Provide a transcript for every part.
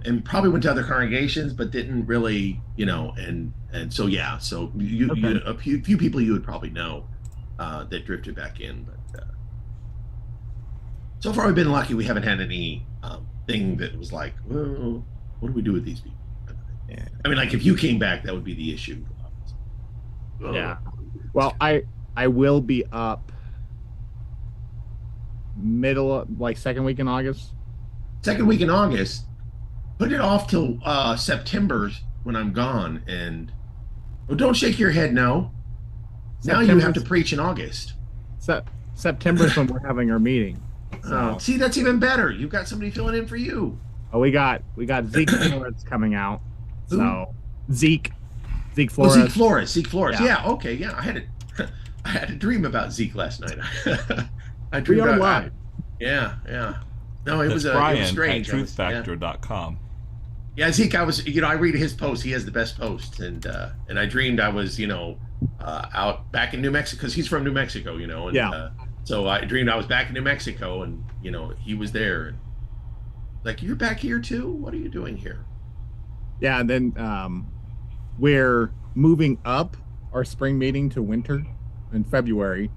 and probably went to other congregations, but didn't really, and so yeah, so you Okay. a few people you would probably know that drifted back in, but so far we've been lucky. We haven't had any thing that was like, well, what do we do with these people? Yeah. I mean, like if you came back, that would be the issue. Yeah. Well, I will be up like second week in August. Second week in August, put it off till September when I'm gone. And well, don't shake your head. No, now you have to preach in August. September is when we're having our meeting. So See, that's even better. You've got somebody filling in for you. we got Zeke Flores coming out. Who? So Zeke Oh, Flores. Zeke Flores. Yeah. Yeah. Okay. Yeah. I had a dream about Zeke last night. I We dreamed are about. live. Yeah. Yeah. No, it That's was it Brian was strange. at truthfactor.com. Yeah, Zeke, I read his posts. He has the best posts, and I dreamed I was, out back in New Mexico because he's from New Mexico, and Yeah. so I dreamed I was back in New Mexico, and he was there, and like, you're back here too? What are you doing here? Yeah, and then we're moving up our spring meeting to winter in February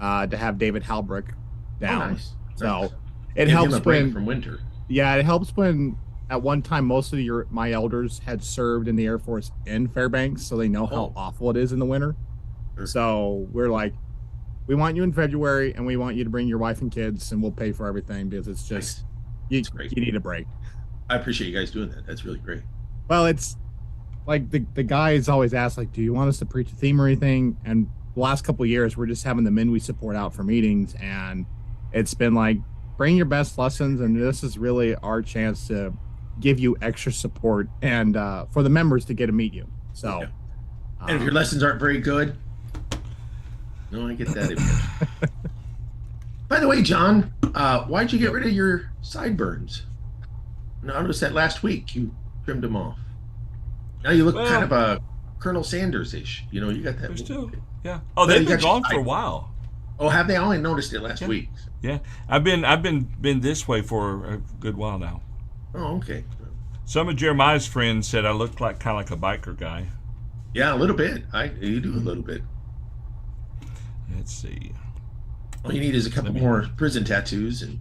to have David Halbrick down. Oh, nice. So Nice. it Give him helps a break when from winter. yeah, it helps when at one time most of my elders had served in the Air Force in Fairbanks, so they know how Oh. awful it is in the winter. Sure. So we're like, we want you in February, and we want you to bring your wife and kids, and we'll pay for everything because it's just you great. need a break. I appreciate you guys doing that. That's really great. Well, it's like the guys always ask, like, do you want us to preach a theme or anything? And the last couple of years, we're just having the men we support out for meetings, and it's been like, bring your best lessons, and this is really our chance to give you extra support and for the members to get to meet you. So, Yeah. And if your lessons aren't very good, no, I get that. By the way, John, why'd you get rid of your sideburns? I noticed that last week you trimmed them off. Now you look kind of a Colonel Sanders-ish. You got that. They're still, yeah. Oh, they've been gone for a while. Oh, have they? I only noticed it last week. Yeah, I've been this way for a good while now. Oh, okay. Some of Jeremiah's friends said I looked like kind of like a biker guy. Yeah, a little bit. You do a little bit. Let's see. All you need is a couple more prison tattoos, and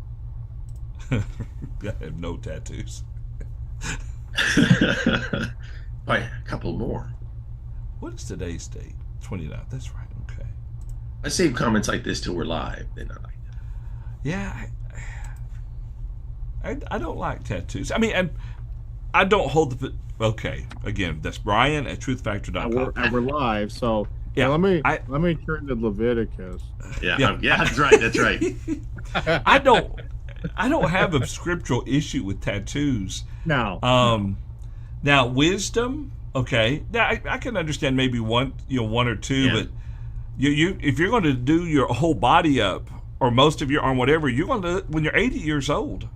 I have no tattoos. By a couple more. What is today's date? 29th. That's right. Okay. I save comments like this till we're live. Then I like that. Yeah, I don't like tattoos. I mean, I don't hold the. Okay, again, that's Brian at truthfactor.com. and we're live, so Yeah, let me turn to Leviticus. Yeah, that's right. That's right. I don't have a scriptural issue with tattoos. No. Now wisdom, okay. Now I can understand maybe one or two, Yeah. but you if you're going to do your whole body up or most of your arm, whatever, you're going to when you're 80 years old,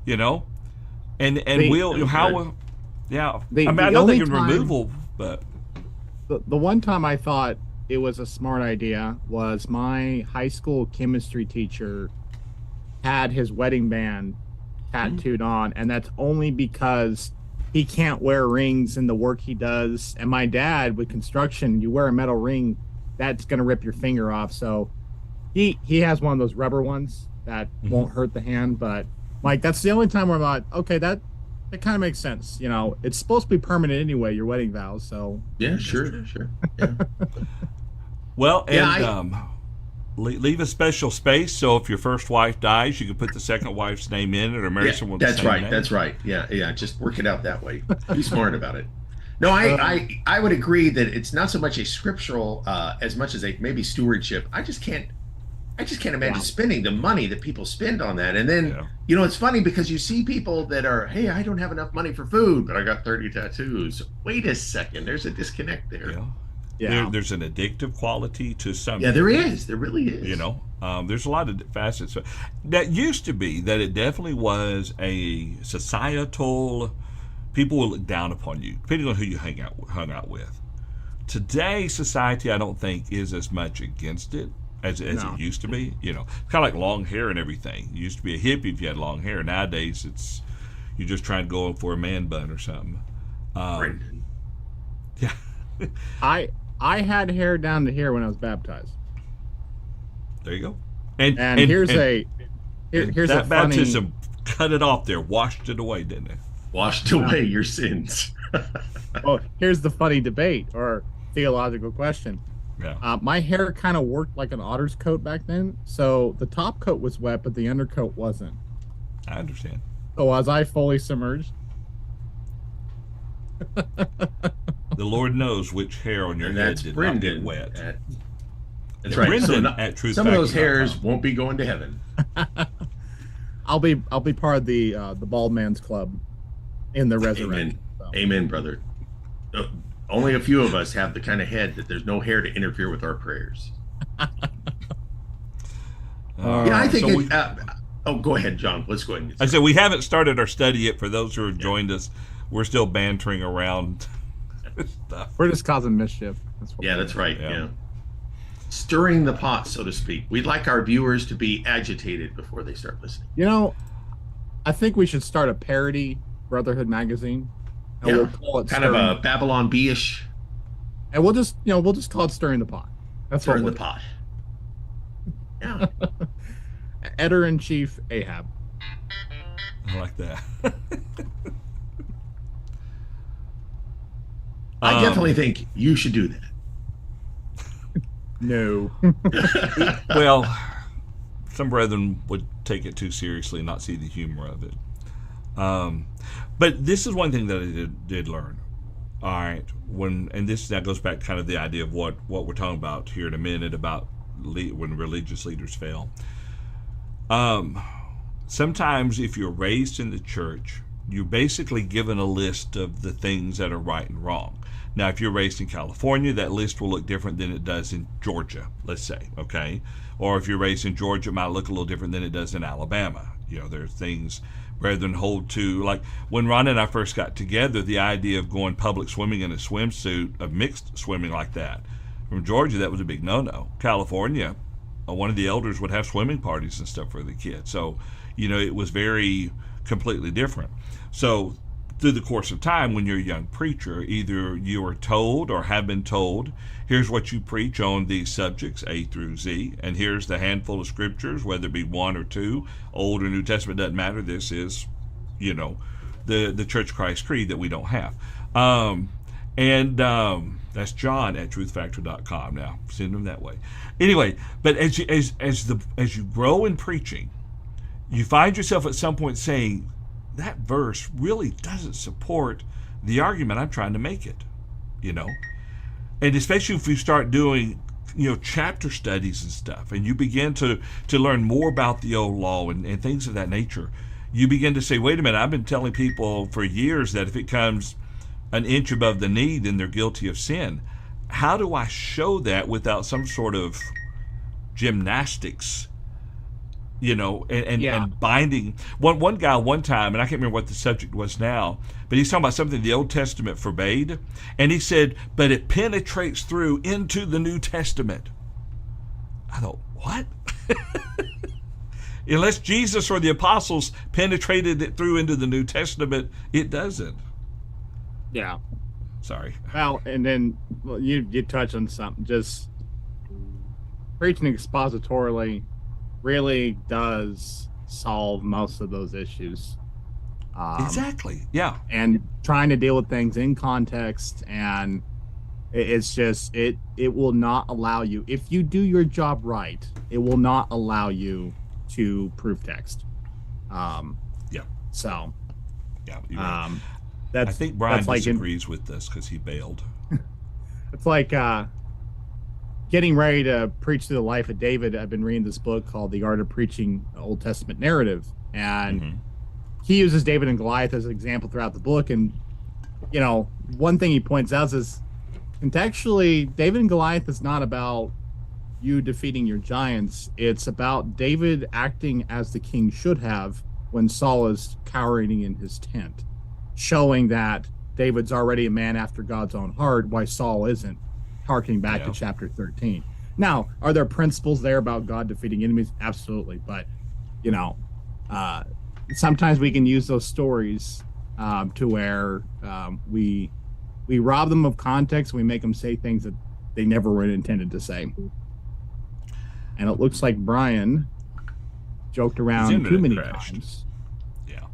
and how. Yeah, I know they can removal, but the one time I thought it was a smart idea was my high school chemistry teacher had his wedding band tattooed on, and that's only because he can't wear rings in the work he does. And my dad, with construction, you wear a metal ring, that's going to rip your finger off. So he has one of those rubber ones that won't hurt the hand, but like that's the only time where I'm like, okay, that kind of makes sense. It's supposed to be permanent anyway, your wedding vows. So Yeah, sure. Yeah. well, and Yeah, leave a special space so if your first wife dies, you can put the second wife's name in it or marry someone with the same name. That's right. Yeah. Just work it out that way. Be smart about it. No, I would agree that it's not so much a scriptural as much as a maybe stewardship. I just can't imagine spending the money that people spend on that. And then, it's funny because you see people that are, hey, I don't have enough money for food, but I got 30 tattoos. Wait a second. There's a disconnect there. yeah. There's an addictive quality to some. Yeah, there is. There really is. There's a lot of facets. That used to be that it definitely was a societal. People will look down upon you, depending on who you hung out with. Today, society, I don't think, is as much against it as it used to be. It's kind of like long hair and everything. You used to be a hippie if you had long hair. Nowadays, it's, you're just trying to go for a man bun or something. Brendan. Yeah. I had hair down to here when I was baptized. There you go. And here's a that funny baptism cut it off there, washed it away, didn't it? Washed away your sins. well, here's the funny debate or theological question. Yeah. My hair kind of worked like an otter's coat back then, so the top coat was wet, but the undercoat wasn't. I understand. So was I fully submerged? The Lord knows which hair on your And head that's did Brendan. not get wet. That's right. Brendan So at some of those truthfactor.com. hairs won't be going to heaven. I'll be part of the bald man's club in the resurrection. Amen. So. Amen, brother. Only a few of us have the kind of head that there's no hair to interfere with our prayers. Yeah, I think. Go ahead, John. Let's go ahead. I said we haven't started our study yet. For those who have joined us, we're still bantering around stuff. We're just causing mischief. That's right. Yeah. Yeah. Stirring the pot, so to speak. We'd like our viewers to be agitated before they start listening. You know, I think we should start a parody Brotherhood magazine. And we'll call it kind of a Babylon B-ish. And we'll just call it Stirring the Pot. That's Stirring what the pot. Yeah. Editor-in-Chief Ahab. I like that. I definitely think you should do that. No. Well, some brethren would take it too seriously and not see the humor of it. But this is one thing that I did learn. All right, and this now goes back to kind of the idea of what we're talking about here in a minute about when religious leaders fail. Sometimes if you're raised in the church, you're basically given a list of the things that are right and wrong. Now, if you're raised in California, that list will look different than it does in Georgia, let's say, okay? Or if you're raised in Georgia, it might look a little different than it does in Alabama. You know, there are things brethren hold to, like when Ron and I first got together, the idea of going public swimming in a swimsuit, of mixed swimming like that. From Georgia, that was a big no-no. California, one of the elders would have swimming parties and stuff for the kids. So, you know, it was very completely different. So through the course of time, when you're a young preacher, either you are told or have been told, here's what you preach on these subjects, A through Z, and here's the handful of scriptures, whether it be one or two, Old or New Testament, doesn't matter. This is, you know, the Church of Christ Creed that we don't have. That's John at truthfactor.com now. Send them that way. Anyway, but as you grow in preaching, you find yourself at some point saying, that verse really doesn't support the argument I'm trying to make it, you know? And especially if you start doing, you know, chapter studies and stuff, and you begin to learn more about the old law and things of that nature, you begin to say, wait a minute, I've been telling people for years that if it comes an inch above the knee, then they're guilty of sin. How do I show that without some sort of gymnastics, you know, and binding? One guy one time, and I can't remember what the subject was now, but he's talking about something the Old Testament forbade, and he said, but it penetrates through into the New Testament. I thought, what? Unless Jesus or the apostles penetrated it through into the New Testament, it doesn't. Yeah. Sorry. Well, and then you touch on something. Just preaching expositorily really does solve most of those issues. Exactly. Yeah. And trying to deal with things in context, and it's just it will not allow you, if you do your job right, it will not allow you to prove text. Yeah. So. Yeah. You're right. I think Brian disagrees with this because he bailed. It's like getting ready to preach through the life of David. I've been reading this book called The Art of Preaching Old Testament Narrative, and he uses David and Goliath as an example throughout the book. And, you know, one thing he points out is contextually, David and Goliath is not about you defeating your giants. It's about David acting as the king should have when Saul is cowering in his tent, showing that David's already a man after God's own heart, why Saul isn't, harking back to chapter 13. Now, are there principles there about God defeating enemies? Absolutely. But, you know, sometimes we can use those stories to where we rob them of context. We make them say things that they never were intended to say. And it looks like Brian joked around too many times. Yeah,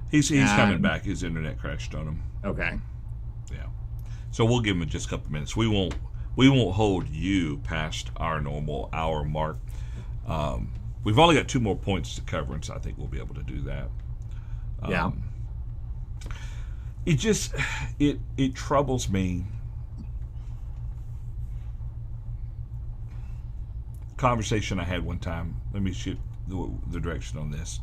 he's coming back. His internet crashed on him. Okay. Yeah, so we'll give him just a couple minutes. We won't hold you past our normal hour mark. We've only got 2 more points to cover, and so I think we'll be able to do that. Yeah. It troubles me. Conversation I had one time. Let me shift the direction on this,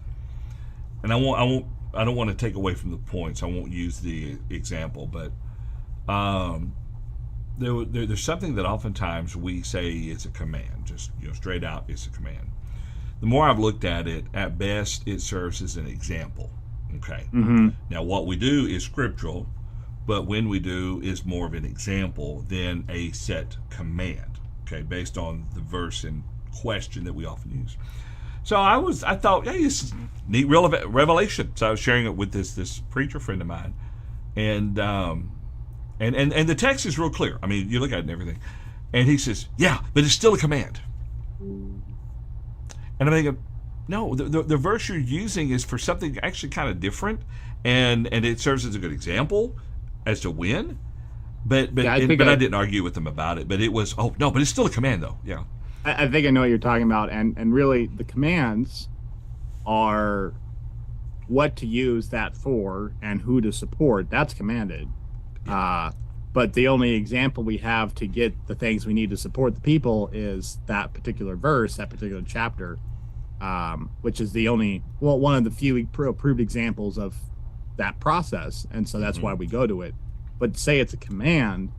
and I don't want to take away from the points. I won't use the example, but there's something that oftentimes we say is a command, just straight out, it's a command. The more I've looked at it, at best it serves as an example. Okay. Mm-hmm. Now what we do is scriptural, but when we do is more of an example than a set command. Okay, based on the verse in question that we often use. So I thought, hey, this is neat revelation. So I was sharing it with this preacher friend of mine, and the text is real clear. I mean, you look at it and everything, and he says, yeah, but it's still a command. And I'm thinking, no, the verse you're using is for something actually kind of different, and it serves as a good example as to when. But I didn't argue with them about it. But it was, oh no, but it's still a command though. Yeah. I think I know what you're talking about, and really the commands are what to use that for and who to support. That's commanded. Yeah. But the only example we have to get the things we need to support the people is that particular verse, that particular chapter, which is one of the few approved examples of that process, and so that's why we go to it. But say it's a command,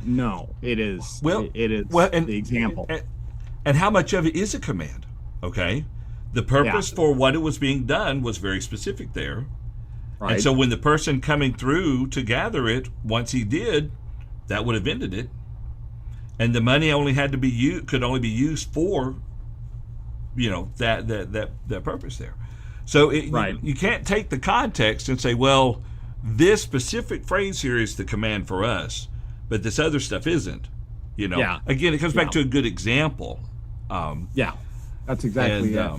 no, it is. It is the example. And how much of it is a command? Okay, the purpose for what it was being done was very specific there, right. And so when the person coming through to gather it, once he did, that would have ended it, and the money only had to be could only be used for, that purpose there. So you can't take the context and say, well, this specific phrase here is the command for us, but this other stuff isn't. Again, it comes back to a good example. That's exactly it.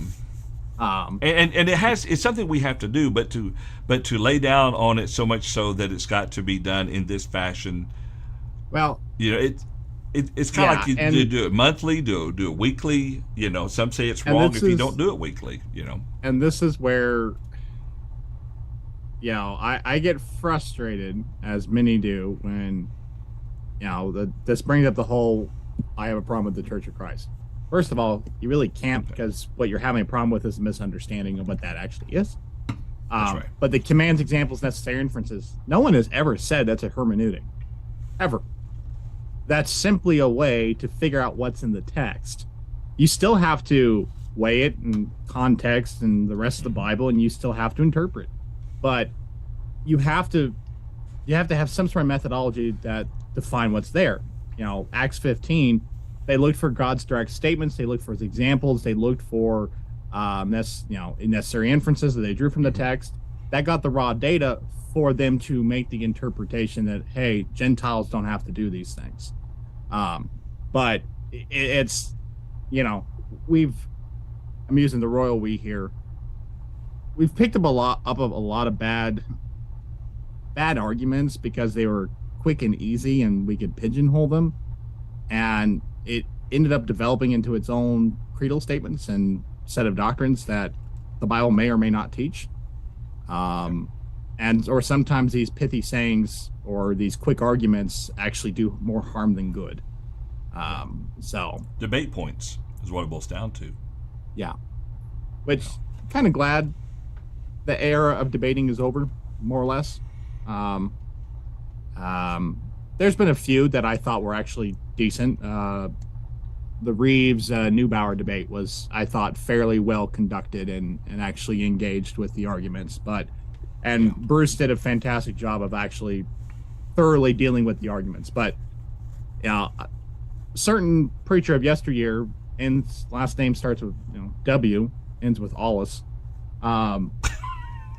And it's something we have to do, but to lay down on it so much so that it's got to be done in this fashion. Well, it's kind of like you do it monthly, do it weekly. Some say it's wrong if you don't do it weekly. And this is where, I get frustrated, as many do, when this brings up the whole I have a problem with the Church of Christ. First of all, you really can't, because what you're having a problem with is a misunderstanding of what that actually is. That's right. But the commands, examples, necessary inferences, no one has ever said that's a hermeneutic. Ever. That's simply a way to figure out what's in the text. You still have to weigh it in context and the rest of the Bible, and you still have to interpret. But you have to have some sort of methodology that define what's there. Acts 15, they looked for God's direct statements, they looked for his examples, they looked for necessary inferences that they drew from the text. That got the raw data for them to make the interpretation that, hey, Gentiles don't have to do these things. But it's, I'm using the royal we here. We've picked up a lot of bad arguments because they were quick and easy and we could pigeonhole them, and it ended up developing into its own creedal statements and set of doctrines that the Bible may or may not teach. Or sometimes these pithy sayings or these quick arguments actually do more harm than good. So debate points is what it boils down to. Yeah. Which kind of glad the era of debating is over, more or less. There's been a few that I thought were actually decent. The Reeves Neubauer debate was, I thought, fairly well conducted and actually engaged with the arguments. Bruce did a fantastic job of actually thoroughly dealing with the arguments. But a certain preacher of yesteryear, and last name starts with W, ends with Ollis.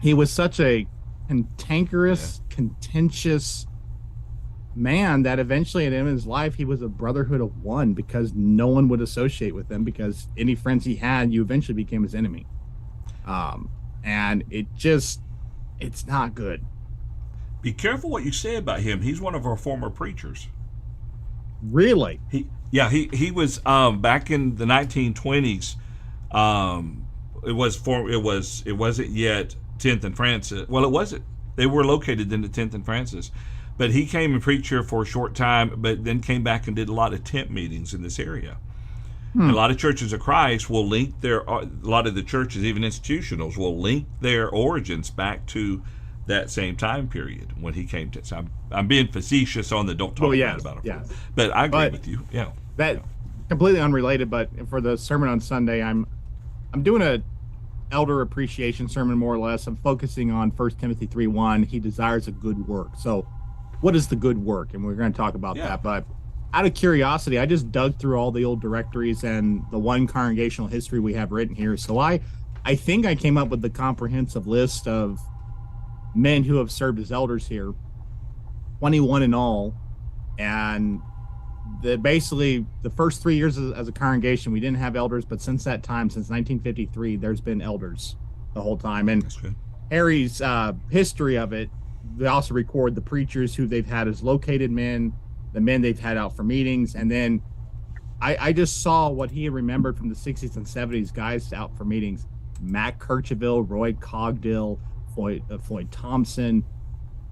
he was such a cantankerous, contentious man that eventually at the end of his life he was a brotherhood of one, because no one would associate with him, because any friends he had, you eventually became his enemy. And it's not good. Be careful what you say about him. He's one of our former preachers. Really? He was back in the 1920s. It wasn't yet 10th and Francis. Well, it wasn't. They were located in the 10th and Francis, but he came and preached here for a short time, but then came back and did a lot of tent meetings in this area. And a lot of churches of Christ will link a lot of the churches, even institutionals, will link their origins back to that same time period when he came to. So I'm being facetious on the don't talk about it. Yes. But I agree with you. Yeah. That completely unrelated, but for the sermon on Sunday, I'm doing a elder appreciation sermon, more or less. I'm focusing on 1 Timothy 3:1. He desires a good work. So what is the good work? And we're going to talk about that. But out of curiosity, I just dug through all the old directories and the one congregational history we have written here. So I think I came up with the comprehensive list of men who have served as elders here, 21 in all. And basically the first 3 years as a congregation, we didn't have elders, but since that time, since 1953, there's been elders the whole time. And Harry's history of it, they also record the preachers who they've had as located men, the men they've had out for meetings. And then I just saw what he remembered from the 60s and 70s, guys out for meetings: Matt Kircheville, Roy Cogdill, Floyd Thompson,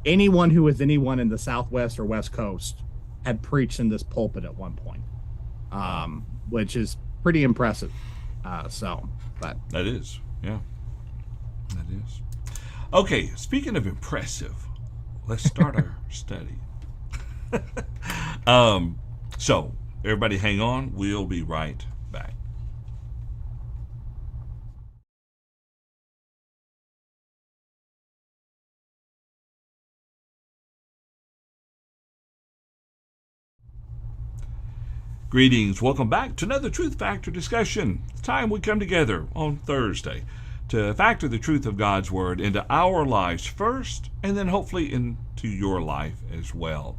anyone who was anyone in the Southwest or West Coast had preached in this pulpit at one point, which is pretty impressive. But that is, that is. Okay, speaking of impressive, let's start our study. So everybody hang on. We'll be right back. Greetings. Welcome back to another Truth Factor discussion. It's time we come together on Thursday to factor the truth of God's Word into our lives first, and then hopefully into your life as well.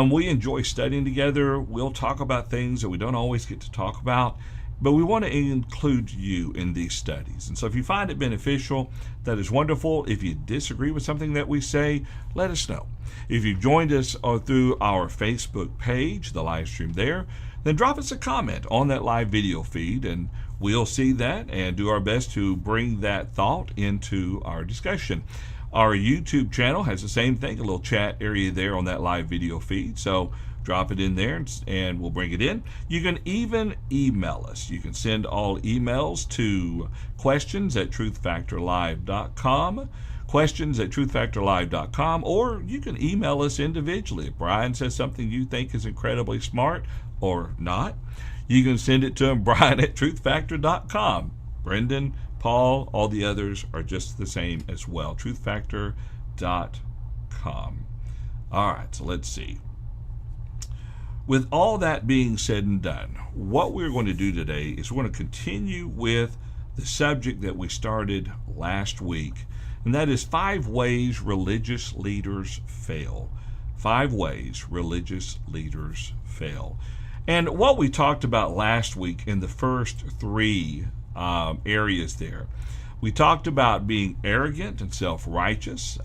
We enjoy studying together. We'll talk about things that we don't always get to talk about, but we want to include you in these studies. And so if you find it beneficial, that is wonderful. If you disagree with something that we say, let us know. If you've joined us through our Facebook page, the live stream there, then drop us a comment on that live video feed, and we'll see that and do our best to bring that thought into our discussion. Our YouTube channel has the same thing, a little chat area there on that live video feed. So drop it in there and we'll bring it in. You can even email us. You can send all emails to questions@truthfactorlive.com, questions@truthfactorlive.com, or you can email us individually. If Brian says something you think is incredibly smart or not, you can send it to him, Brian@truthfactor.com. Brendan, Paul, all the others are just the same as well, truthfactor.com. All right, so let's see. With all that being said and done, what we're going to do today is we're going to continue with the subject that we started last week, and that is 5 ways religious leaders fail. 5 ways religious leaders fail. And what we talked about last week in the first 3 areas there, we talked about being arrogant and self-righteous.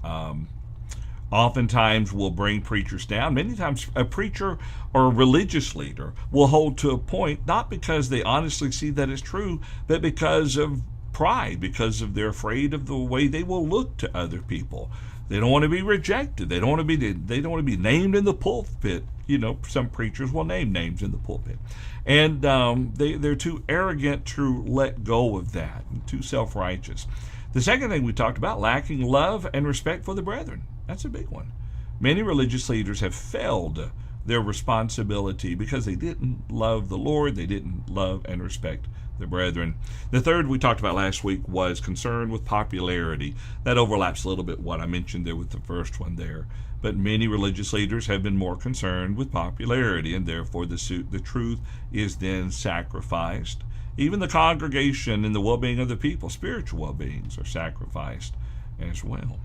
Oftentimes will bring preachers down. Many times a preacher or a religious leader will hold to a point, not because they honestly see that it's true, but because of pride, because of they're afraid of the way they will look to other people. They don't want to be rejected. They don't want to be named in the pulpit. You know, some preachers will name names in the pulpit. And they're too arrogant to let go of that, and too self-righteous. The second thing we talked about, lacking love and respect for the brethren. That's a big one. Many religious leaders have failed their responsibility because they didn't love the Lord. They didn't love and respect the brethren. The third we talked about last week was concern with popularity. That overlaps a little bit what I mentioned there with the first one there. But many religious leaders have been more concerned with popularity, and therefore the truth is then sacrificed. Even the congregation and the well-being of the people, spiritual well-beings, are sacrificed as well.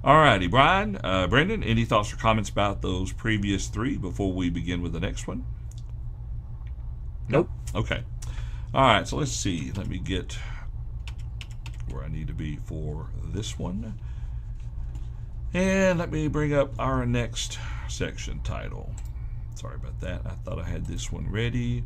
All righty, Brian, Brendan, any thoughts or comments about those previous three before we begin with the next one? Nope. Okay. All right, so let's see. Let me get where I need to be for this one. And let me bring up our next section title. Sorry about that. I thought I had this one ready.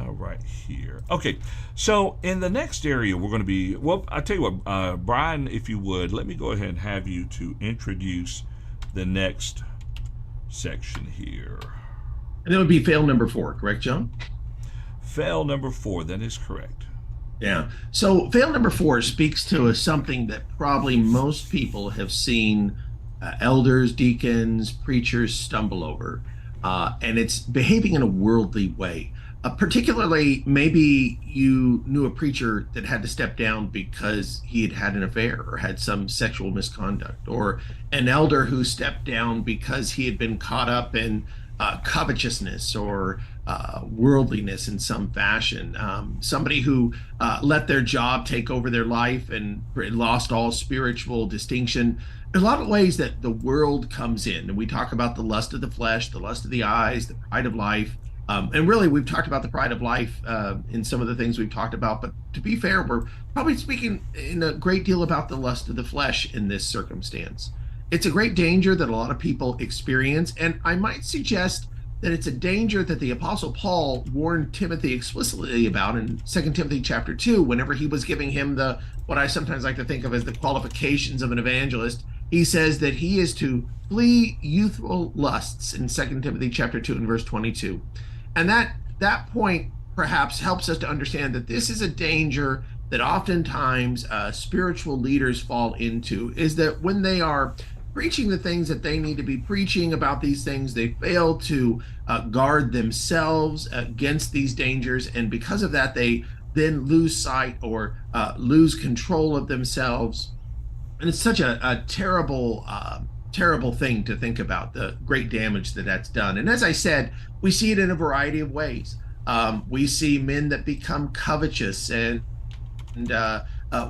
Right here. Okay, so in the next area we're going to be, well, I'll tell you what, Brian, if you would, let me go ahead and have you to introduce the next section here. And that would be fail number 4, correct, John? Fail number 4, that is correct. Yeah. So fail number 4 speaks to something that probably most people have seen elders, deacons, preachers stumble over. And it's behaving in a worldly way. Particularly, maybe you knew a preacher that had to step down because he had an affair or had some sexual misconduct, or an elder who stepped down because he had been caught up in covetousness or worldliness in some fashion. Somebody who let their job take over their life and lost all spiritual distinction. There's a lot of ways that the world comes in, and we talk about the lust of the flesh, the lust of the eyes, the pride of life. And really, we've talked about the pride of life in some of the things we've talked about. But to be fair, we're probably speaking in a great deal about the lust of the flesh in this circumstance. It's a great danger that a lot of people experience. And I might suggest that it's a danger that the Apostle Paul warned Timothy explicitly about in 2 Timothy chapter 2, whenever he was giving him what I sometimes like to think of as the qualifications of an evangelist. He says that he is to flee youthful lusts in 2 Timothy chapter 2 and verse 22. And that point perhaps helps us to understand that this is a danger that oftentimes spiritual leaders fall into, is that when they are preaching the things that they need to be preaching about these things, they fail to guard themselves against these dangers. And because of that, they then lose sight or lose control of themselves. And it's such a terrible thing to think about, the great damage that's done. And as I said, we see it in a variety of ways. We see men that become covetous and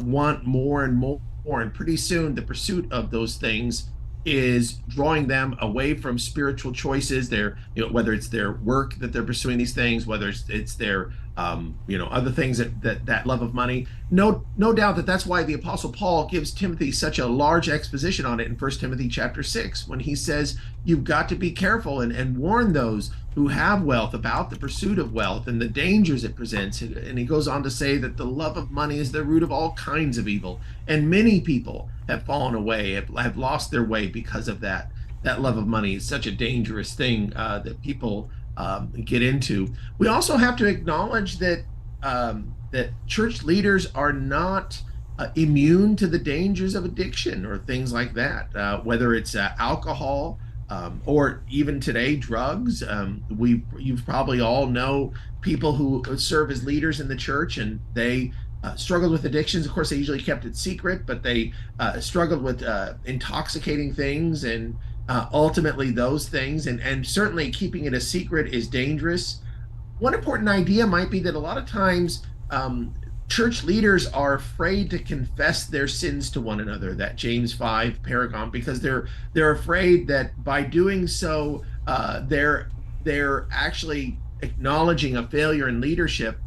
want more and more, and pretty soon the pursuit of those things is drawing them away from spiritual choices. Whether it's their work that they're pursuing these things, whether it's their other things that love of money. No doubt that's why the Apostle Paul gives Timothy such a large exposition on it in 1 Timothy chapter 6, when he says you've got to be careful and warn those who have wealth about the pursuit of wealth and the dangers it presents. And he goes on to say that the love of money is the root of all kinds of evil. And many people have fallen away, have lost their way because of that. That love of money is such a dangerous thing that people get into. We also have to acknowledge that church leaders are not immune to the dangers of addiction or things like that, whether it's alcohol, or even today, drugs. You've probably all know people who serve as leaders in the church, and they struggled with addictions. Of course, they usually kept it secret, but they struggled with intoxicating things, and ultimately those things. And certainly keeping it a secret is dangerous. One important idea might be that a lot of times church leaders are afraid to confess their sins to one another, that James 5 paragon, because they're afraid that by doing so, they're actually acknowledging a failure in leadership.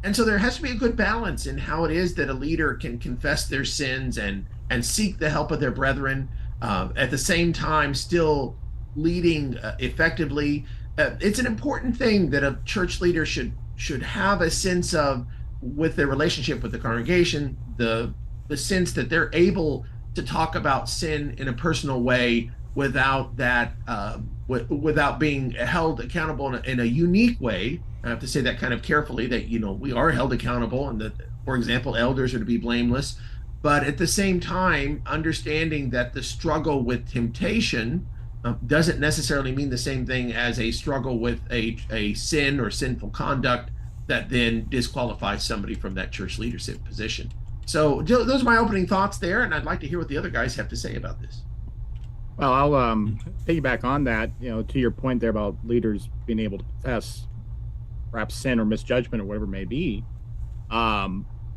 And so there has to be a good balance in how it is that a leader can confess their sins and seek the help of their brethren, at the same time still leading effectively. It's an important thing that a church leader should have a sense of, with their relationship with the congregation, the sense that they're able to talk about sin in a personal way without that, without being held accountable in a unique way. I have to say that kind of carefully, that we are held accountable, and that, for example, elders are to be blameless, but at the same time understanding that the struggle with temptation doesn't necessarily mean the same thing as a struggle with a sin or sinful conduct that then disqualifies somebody from that church leadership position. So those are my opening thoughts there, and I'd like to hear what the other guys have to say about this. Well, I'll piggyback on that, to your point there about leaders being able to confess perhaps sin or misjudgment or whatever it may be.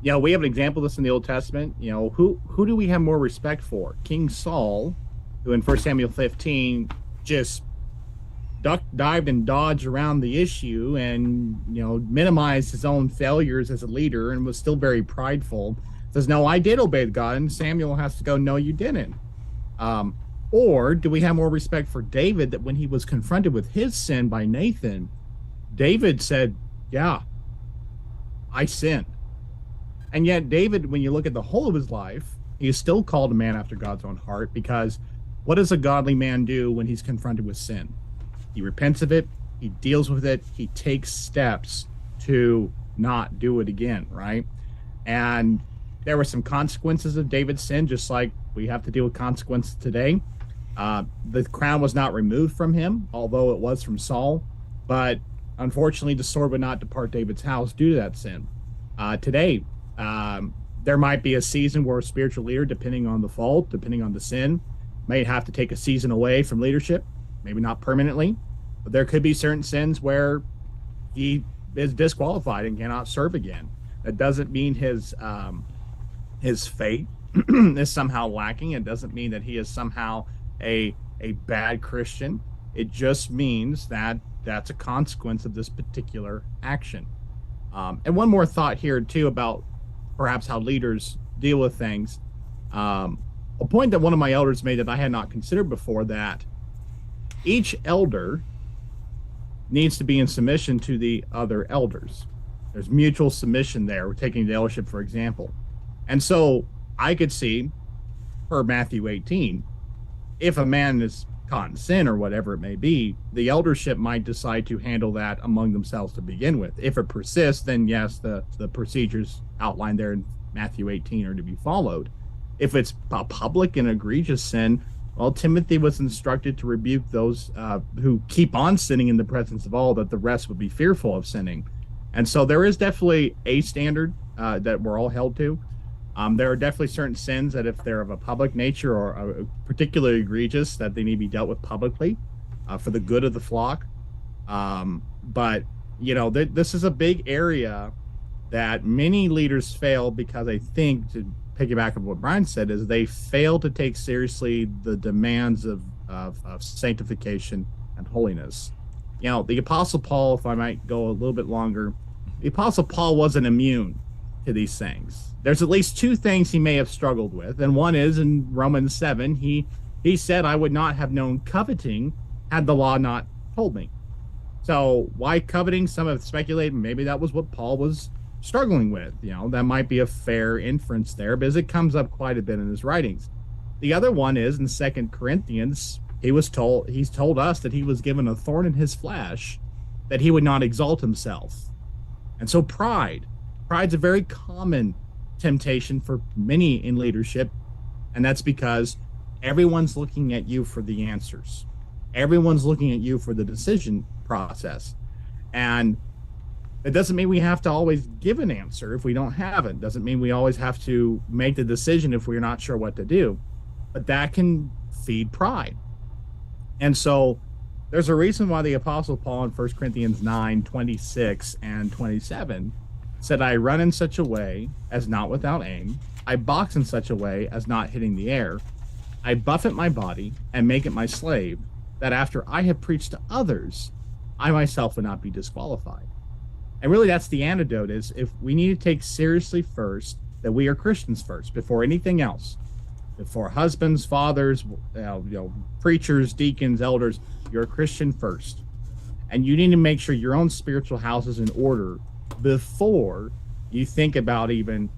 We have an example of this in the Old Testament. Who do we have more respect for? King Saul, who in 1 Samuel 15 just dived and dodged around the issue and minimized his own failures as a leader and was still very prideful. Says, no, I did obey God. And Samuel has to go, no, you didn't. Or do we have more respect for David, that when he was confronted with his sin by Nathan, David said, yeah, I sinned. And yet David, when you look at the whole of his life, he is still called a man after God's own heart, because what does a godly man do when he's confronted with sin? He repents of it, he deals with it, he takes steps to not do it again, right? And there were some consequences of David's sin, just like we have to deal with consequences today. The crown was not removed from him, although it was from Saul. But unfortunately, the sword would not depart David's house due to that sin. Today, there might be a season where a spiritual leader, depending on the fault, depending on the sin, may have to take a season away from leadership, maybe not permanently. But there could be certain sins where he is disqualified and cannot serve again. That doesn't mean his faith is somehow lacking. It doesn't mean that he is somehow a bad Christian. It just means that that's a consequence of this particular action. And one more thought here too about perhaps how leaders deal with things. A point that one of my elders made that I had not considered before, that each elder needs to be in submission to the other elders. There's mutual submission there. We're taking the eldership, for example. And so I could see, per Matthew 18, if a man is caught in sin or whatever it may be, the eldership might decide to handle that among themselves to begin with. If it persists, then yes, the procedures outlined there in Matthew 18 are to be followed. If it's a public and egregious sin, well, Timothy was instructed to rebuke those who keep on sinning in the presence of all, that the rest would be fearful of sinning. And so there is definitely a standard that we're all held to. There are definitely certain sins that if they're of a public nature or particularly egregious, that they need to be dealt with publicly for the good of the flock. But, this is a big area that many leaders fail, because I think, to piggyback on what Brian said, is they fail to take seriously the demands of sanctification and holiness. The Apostle Paul, if I might go a little bit longer, the Apostle Paul wasn't immune to these things. There's at least two things he may have struggled with, and one is in Romans 7, he said, I would not have known coveting had the law not told me. So why coveting? Some have speculated maybe that was what Paul was struggling with. That might be a fair inference there, because it comes up quite a bit in his writings. The other one is in 2 Corinthians, he's told us that he was given a thorn in his flesh, that he would not exalt himself. And so pride's a very common temptation for many in leadership, and that's because everyone's looking at you for the answers. Everyone's looking at you for the decision process. And it doesn't mean we have to always give an answer if we don't have it. Doesn't mean we always have to make the decision if we're not sure what to do. But that can feed pride. And so there's a reason why the Apostle Paul in 1 Corinthians 9, 26 and 27 said, I run in such a way as not without aim. I box in such a way as not hitting the air. I buffet my body and make it my slave, that after I have preached to others, I myself would not be disqualified. And really, that's the antidote, is if we need to take seriously first that we are Christians first, before anything else, before husbands, fathers, preachers, deacons, elders, you're a Christian first. And you need to make sure your own spiritual house is in order before you think about even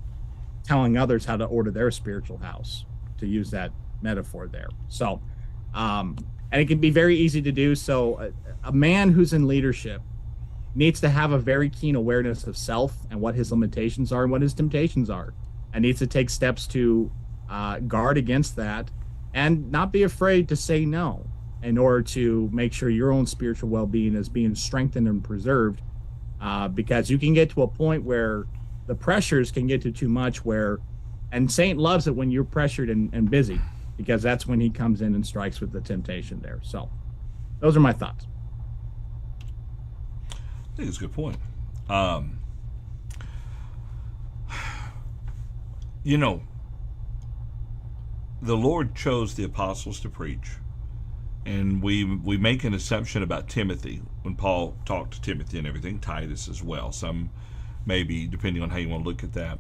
telling others how to order their spiritual house, to use that metaphor there. So, and it can be very easy to do. So a man who's in leadership needs to have a very keen awareness of self and what his limitations are and what his temptations are, and needs to take steps to guard against that, and not be afraid to say no in order to make sure your own spiritual well-being is being strengthened and preserved, because you can get to a point where the pressures can get to too much, and Saint loves it when you're pressured and busy, because that's when he comes in and strikes with the temptation there. So those are my thoughts. I think it's a good point. You know, the Lord chose the apostles to preach, and we make an assumption about Timothy when Paul talked to Timothy and everything, Titus as well. Some maybe, depending on how you want to look at that.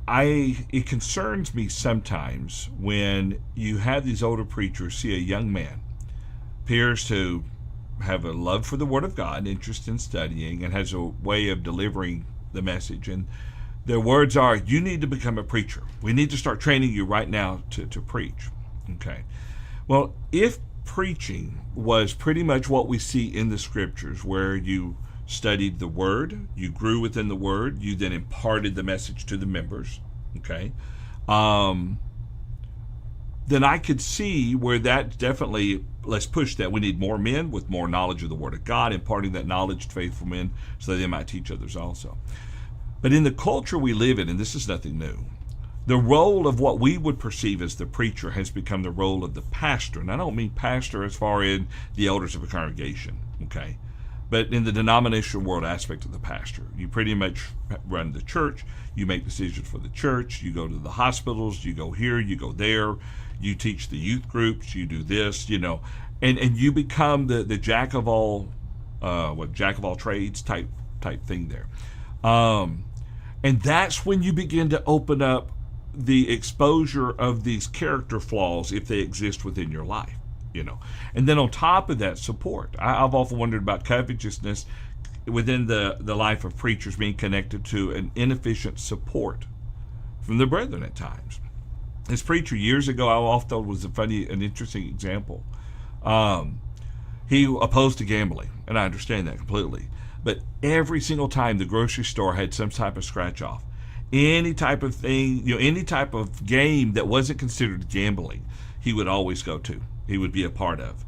It concerns me sometimes when you have these older preachers see a young man appears to have a love for the Word of God, interest in studying, and has a way of delivering the message. And their words are, you need to become a preacher. We need to start training you right now to preach. Okay. Well, if preaching was pretty much what we see in the scriptures, where you studied the Word, you grew within the Word, you then imparted the message to the members, okay, then I could see where that definitely, let's push that. We need more men with more knowledge of the Word of God, imparting that knowledge to faithful men so that they might teach others also. But in the culture we live in, and this is nothing new, the role of what we would perceive as the preacher has become the role of the pastor. And I don't mean pastor as far in the elders of a congregation, okay, but in the denominational world aspect of the pastor. You pretty much run the church, you make decisions for the church, you go to the hospitals, you go here, you go there, you teach the youth groups, you do this, and you become the jack of all trades type thing there. And that's when you begin to open up the exposure of these character flaws if they exist within your life, And then on top of that, support. I've often wondered about covetousness within the life of preachers being connected to an inefficient support from the brethren at times. This preacher years ago, I often thought was an interesting example. He opposed to gambling, and I understand that completely. But every single time the grocery store had some type of scratch off, any type of thing, any type of game that wasn't considered gambling, he would always go to. He would be a part of.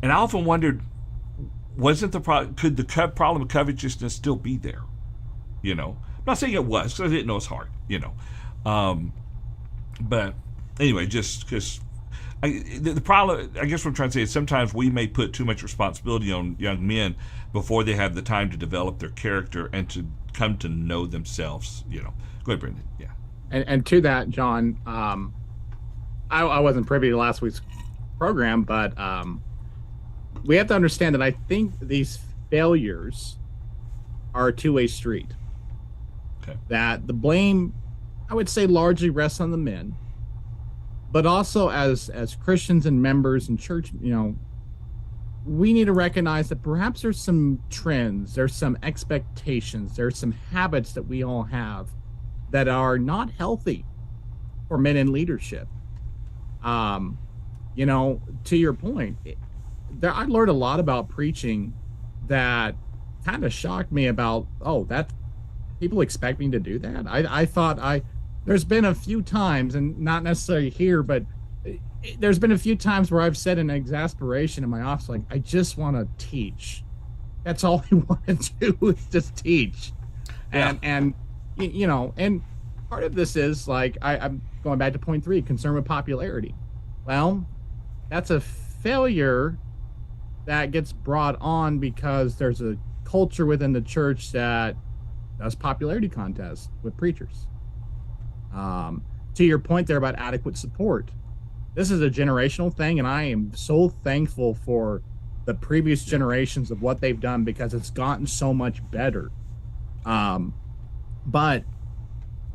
And I often wondered, could the problem of covetousness still be there? I'm not saying it was, because I didn't know his heart, But anyway, just because the problem, I guess what I'm trying to say is sometimes we may put too much responsibility on young men before they have the time to develop their character and to come to know themselves. Go ahead, Brendan. Yeah. And to that, John, I wasn't privy to last week's program, but we have to understand that I think these failures are a two-way street. Okay. That the blame, I would say, largely rests on the men, but also as Christians and members in church, we need to recognize that perhaps there's some trends, there's some expectations, there's some habits that we all have that are not healthy for men in leadership. To your point, I learned a lot about preaching that kind of shocked me about, that people expect me to do that. I thought there's been a few times, and not necessarily here, but there's been a few times where I've said in exasperation in my office, like, I just want to teach. That's all I want to do is just teach. Yeah. And part of this is like, I'm going back to point 3, concern with popularity. Well, that's a failure that gets brought on because there's a culture within the church that does popularity contests with preachers. To your point there about adequate support, this is a generational thing, and I am so thankful for the previous generations of what they've done because it's gotten so much better. But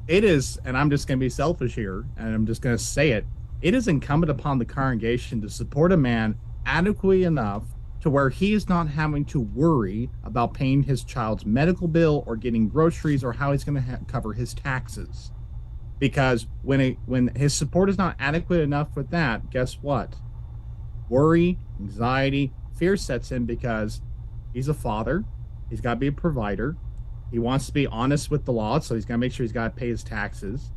it is, and I'm just going to be selfish here, and I'm just going to say it, it is incumbent upon the congregation to support a man adequately enough to where he is not having to worry about paying his child's medical bill or getting groceries or how he's going to cover his taxes. Because when his support is not adequate enough with that, guess what? Worry, anxiety, fear sets in because he's a father. He's got to be a provider. He wants to be honest with the law, so he's got to make sure he's got to pay his taxes.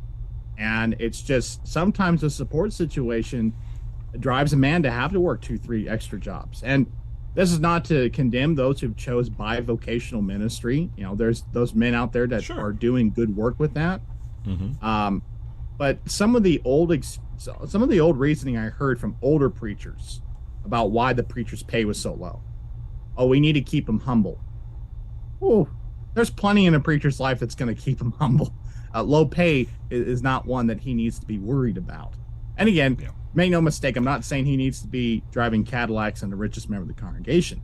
And it's just sometimes a support situation drives a man to have to work 2-3 extra jobs. And this is not to condemn those who chose bivocational ministry. There's those men out there that are doing good work with that. Mm-hmm. But some of the old reasoning I heard from older preachers about why the preacher's pay was so low. Oh, we need to keep him humble. Oh, there's plenty in a preacher's life that's going to keep him humble. Low pay is not one that he needs to be worried about. And again, make no mistake, I'm not saying he needs to be driving Cadillacs and the richest member of the congregation,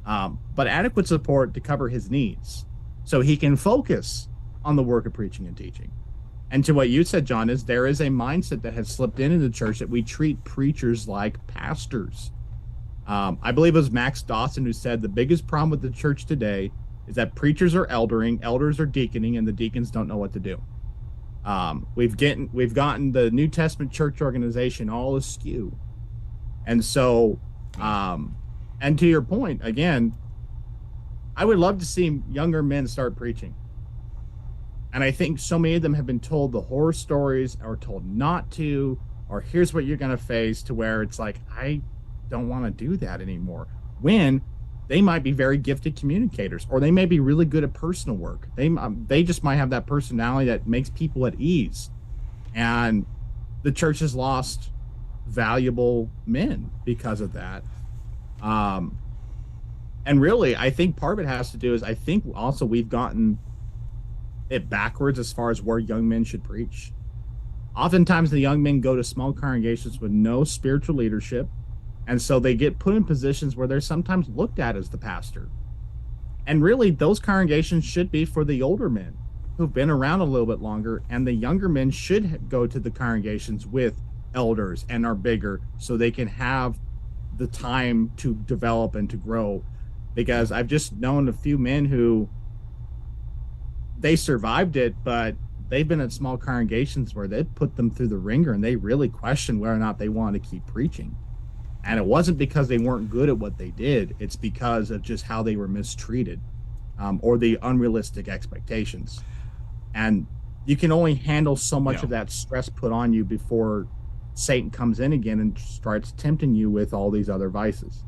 but adequate support to cover his needs so he can focus on the work of preaching and teaching. And to what you said, John, is there is a mindset that has slipped into the church that we treat preachers like pastors. I believe it was Max Dawson who said the biggest problem with the church today is that preachers are eldering, elders are deaconing, and the deacons don't know what to do. We've gotten the New Testament church organization all askew. And so, and to your point, again, I would love to see younger men start preaching. And I think so many of them have been told the horror stories or told not to, or here's what you're going to face, to where it's like, I don't want to do that anymore. When they might be very gifted communicators, or they may be really good at personal work. They just might have that personality that makes people at ease. And the church has lost valuable men because of that. And really, I think part of it has to do is, I think also we've gotten it backwards as far as where young men should preach. Oftentimes the young men go to small congregations with no spiritual leadership, and so they get put in positions where they're sometimes looked at as the pastor. And really, those congregations should be for the older men who've been around a little bit longer, and the younger men should go to the congregations with elders and are bigger so they can have the time to develop and to grow. Because I've just known a few men who they survived it, but they've been at small congregations where they've put them through the ringer, and they really question whether or not they want to keep preaching. And it wasn't because they weren't good at what they did. It's because of just how they were mistreated, or the unrealistic expectations. And you can only handle so much of that stress put on you before Satan comes in again and starts tempting you with all these other vices.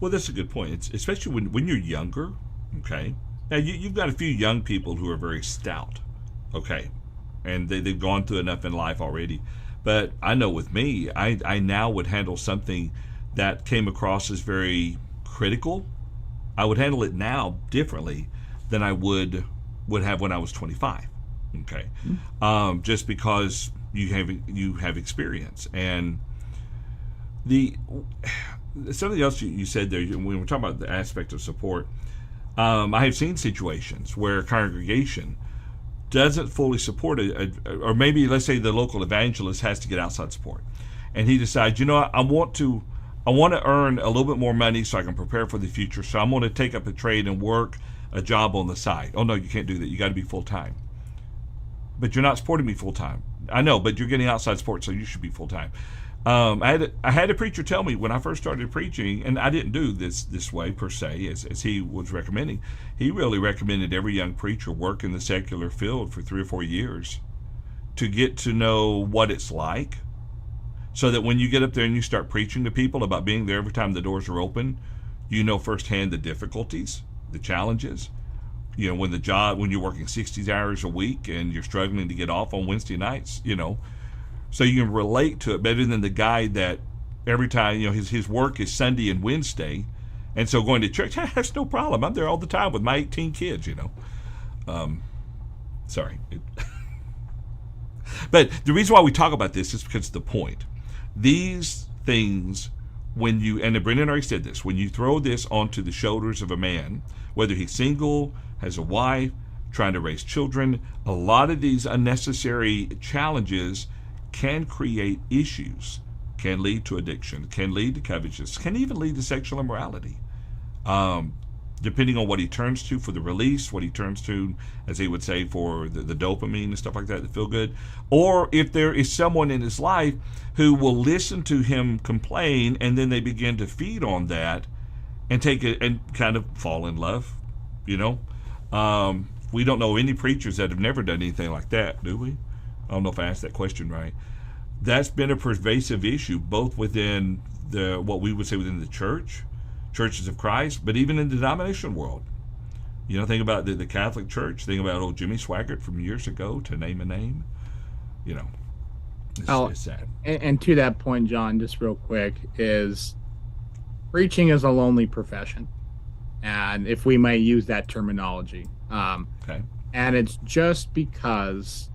Well, that's a good point. It's, especially when you're younger, okay? Now, you've got a few young people who are very stout, okay? And they've gone through enough in life already. But I know with me, I now would handle something that came across as very critical. I would handle it now differently than I would have when I was 25. Okay, just because you have experience. And something else you said there when we were talking about the aspect of support. I have seen situations where a congregation doesn't fully support or maybe let's say the local evangelist has to get outside support, and he decides, I want to earn a little bit more money so I can prepare for the future, so I'm going to take up a trade and work a job on the side. Oh no, you can't do that. You got to be full time. But you're not supporting me full time. I know, but you're getting outside support, so you should be full time. I had a preacher tell me when I first started preaching, and I didn't do this way per se as he was recommending. He really recommended every young preacher work in the secular field for 3 or 4 years to get to know what it's like, so that when you get up there and you start preaching to people about being there every time the doors are open, you know firsthand the difficulties, the challenges. When you're working 60 hours a week and you're struggling to get off on Wednesday nights, so you can relate to it better than the guy that every time, his work is Sunday and Wednesday, and so going to church, that's no problem. I'm there all the time with my 18 kids, Sorry. But the reason why we talk about this is because of the point. These things, and Brendan already said this, when you throw this onto the shoulders of a man, whether he's single, has a wife, trying to raise children, a lot of these unnecessary challenges can create issues, can lead to addiction, can lead to covetousness, can even lead to sexual immorality, depending on what he turns to for the release, what he turns to, as he would say, for the dopamine and stuff like that feel good, or if there is someone in his life who will listen to him complain, and then they begin to feed on that and take it and kind of fall in love. We don't know any preachers that have never done anything like that, do we? I don't know if I asked that question right. That's been a pervasive issue, both within what we would say within the churches of Christ, but even in the denomination world. Think about the Catholic Church. Think about old Jimmy Swaggart from years ago, to name a name. It's sad. And to that point, John, just real quick, is preaching is a lonely profession, and if we may use that terminology. Okay. And it's just because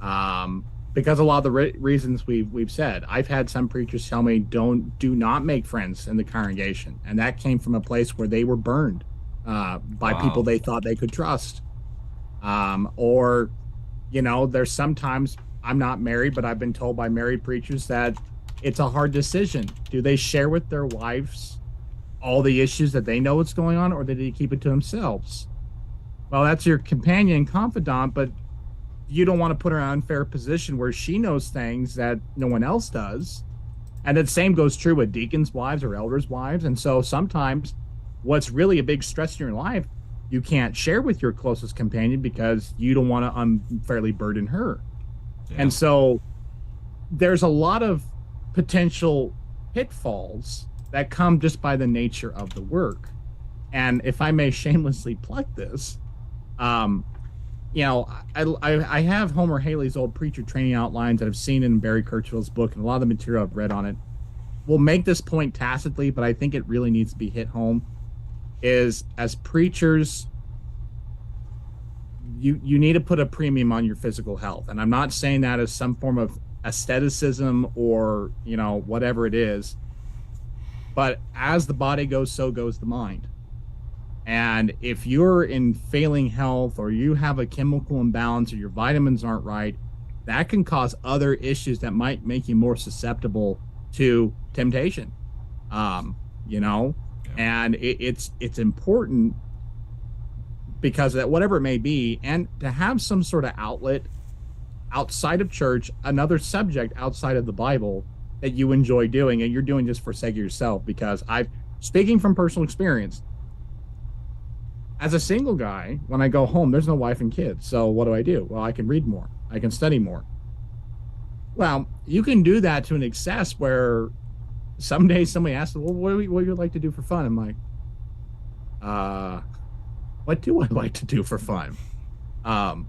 a lot of the reasons we've said. I've had some preachers tell me do not make friends in the congregation, and that came from a place where they were burned by people Wow. they thought they could trust. Or, there's sometimes I'm not married, but I've been told by married preachers that it's a hard decision. Do they share with their wives all the issues that they know what's going on, or do they keep it to themselves? Well, that's your companion and confidant, but you don't want to put her in an unfair position where she knows things that no one else does. And the same goes true with deacons' wives or elders' wives. And so sometimes what's really a big stress in your life, you can't share with your closest companion because you don't want to unfairly burden her. Yeah. And so there's a lot of potential pitfalls that come just by the nature of the work. And if I may shamelessly plug this, I have Homer Haley's old preacher training outlines that I've seen in Barry Kirchhoff's book, and a lot of the material I've read on it. We'll make this point tacitly, but I think it really needs to be hit home, is as preachers, you need to put a premium on your physical health. And I'm not saying that as some form of aestheticism or, whatever it is. But as the body goes, so goes the mind. And if you're in failing health or you have a chemical imbalance or your vitamins aren't right, that can cause other issues that might make you more susceptible to temptation. And it's important because that whatever it may be, and to have some sort of outlet outside of church, another subject outside of the Bible that you enjoy doing, and you're doing just for sake of yourself. Because speaking from personal experience, as a single guy, when I go home, there's no wife and kids. So what do? Well, I can read more. I can study more. Well, you can do that to an excess where someday somebody asks, well, what do you like to do for fun? I'm like, what do I like to do for fun? And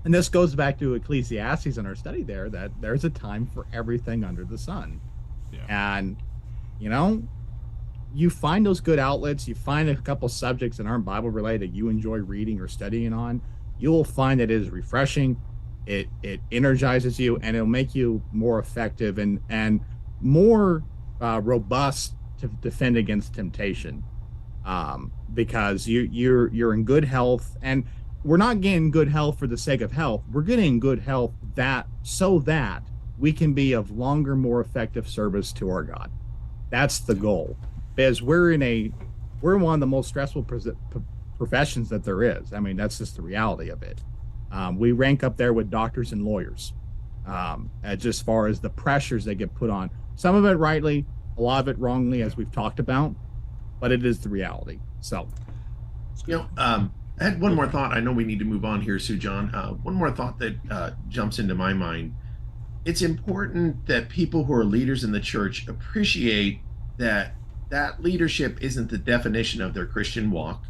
this goes back to Ecclesiastes in our study there, that there's a time for everything under the sun. Yeah. And, you find those good outlets, you find a couple subjects that aren't Bible related that you enjoy reading or studying on, you will find that it is refreshing, it energizes you, and it'll make you more effective and more robust to defend against temptation, because you're in good health. And we're not getting good health for the sake of health. We're getting good health so that we can be of longer, more effective service to our God. That's the goal. Because we're one of the most stressful professions that there is. I mean, that's just the reality of it. We rank up there with doctors and lawyers, just far as the pressures that get put on. Some of it rightly, a lot of it wrongly, as we've talked about, but it is the reality. So, I had one more thought. I know we need to move on here, Sue John. One more thought that jumps into my mind. It's important that people who are leaders in the church appreciate that leadership isn't the definition of their Christian walk,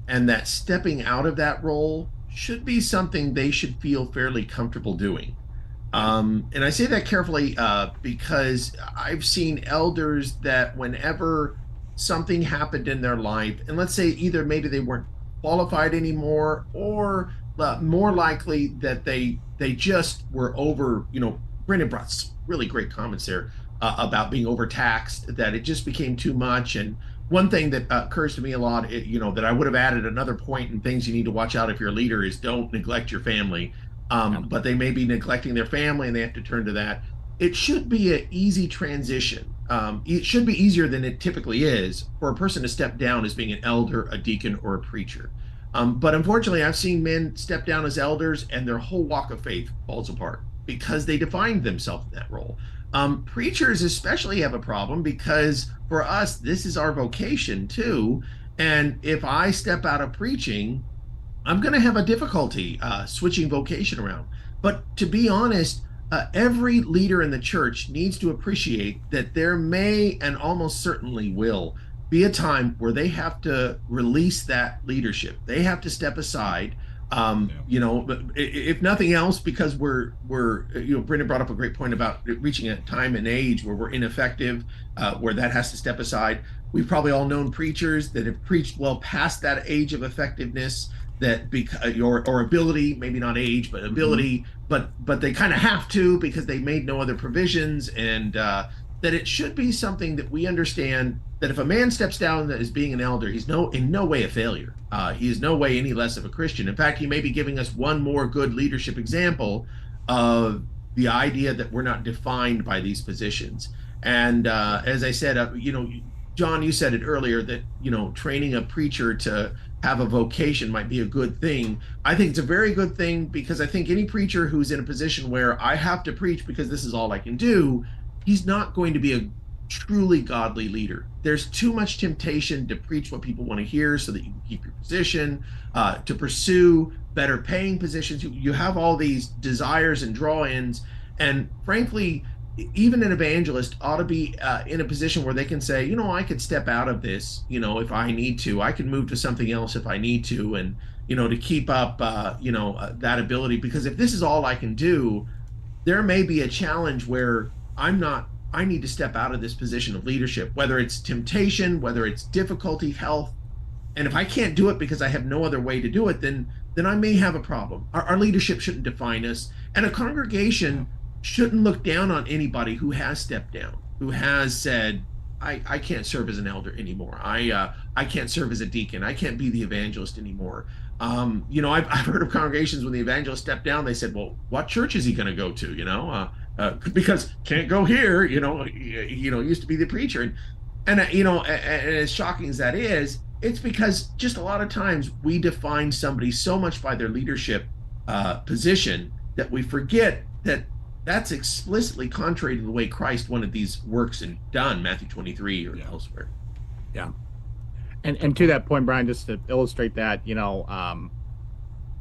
and that stepping out of that role should be something they should feel fairly comfortable doing. And I say that carefully because I've seen elders that whenever something happened in their life, and let's say either maybe they weren't qualified anymore, or more likely that they just were over, Brendan brought some really great comments there about being overtaxed, that it just became too much. And one thing that occurs to me a lot, that I would have added another point and things you need to watch out if you're a leader is don't neglect your family. But they may be neglecting their family and they have to turn to that. It should be an easy transition. It should be easier than it typically is for a person to step down as being an elder, a deacon, or a preacher. But unfortunately, I've seen men step down as elders and their whole walk of faith falls apart because they defined themselves in that role. Preachers especially have a problem because for us, this is our vocation too. And if I step out of preaching, I'm going to have a difficulty switching vocation around. But to be honest, every leader in the church needs to appreciate that there may and almost certainly will be a time where they have to release that leadership. They have to step aside. If nothing else, because we're Brendan brought up a great point about reaching a time and age where we're ineffective, where that has to step aside. We've probably all known preachers that have preached well past that age of effectiveness, that because or ability, maybe not age, but ability, but they kind of have to because they made no other provisions, and that it should be something that we understand that if a man steps down as being an elder, he's in no way a failure. He is no way any less of a Christian. In fact, he may be giving us one more good leadership example of the idea that we're not defined by these positions. And as I said, John, you said it earlier that training a preacher to have a vocation might be a good thing. I think it's a very good thing because I think any preacher who's in a position where I have to preach because this is all I can do, he's not going to be a truly godly leader. There's too much temptation to preach what people want to hear so that you can keep your position, to pursue better paying positions. You have all these desires and draw-ins, and frankly, even an evangelist ought to be in a position where they can say, I could step out of this, if I need to. I can move to something else if I need to, and to keep up, that ability. Because if this is all I can do, there may be a challenge where I need to step out of this position of leadership, whether it's temptation, whether it's difficulty, health. And if I can't do it because I have no other way to do it, then I may have a problem. Our leadership shouldn't define us. And a congregation shouldn't look down on anybody who has stepped down, who has said, I can't serve as an elder anymore. I can't serve as a deacon. I can't be the evangelist anymore. I've heard of congregations when the evangelist stepped down, they said, well, what church is he going to go to? Because can't go here, used to be the preacher. And as shocking as that is, it's because just a lot of times we define somebody so much by their leadership position that we forget that that's explicitly contrary to the way Christ wanted these works and done, Matthew 23 or elsewhere. Yeah. And to that point, Brian, just to illustrate that, a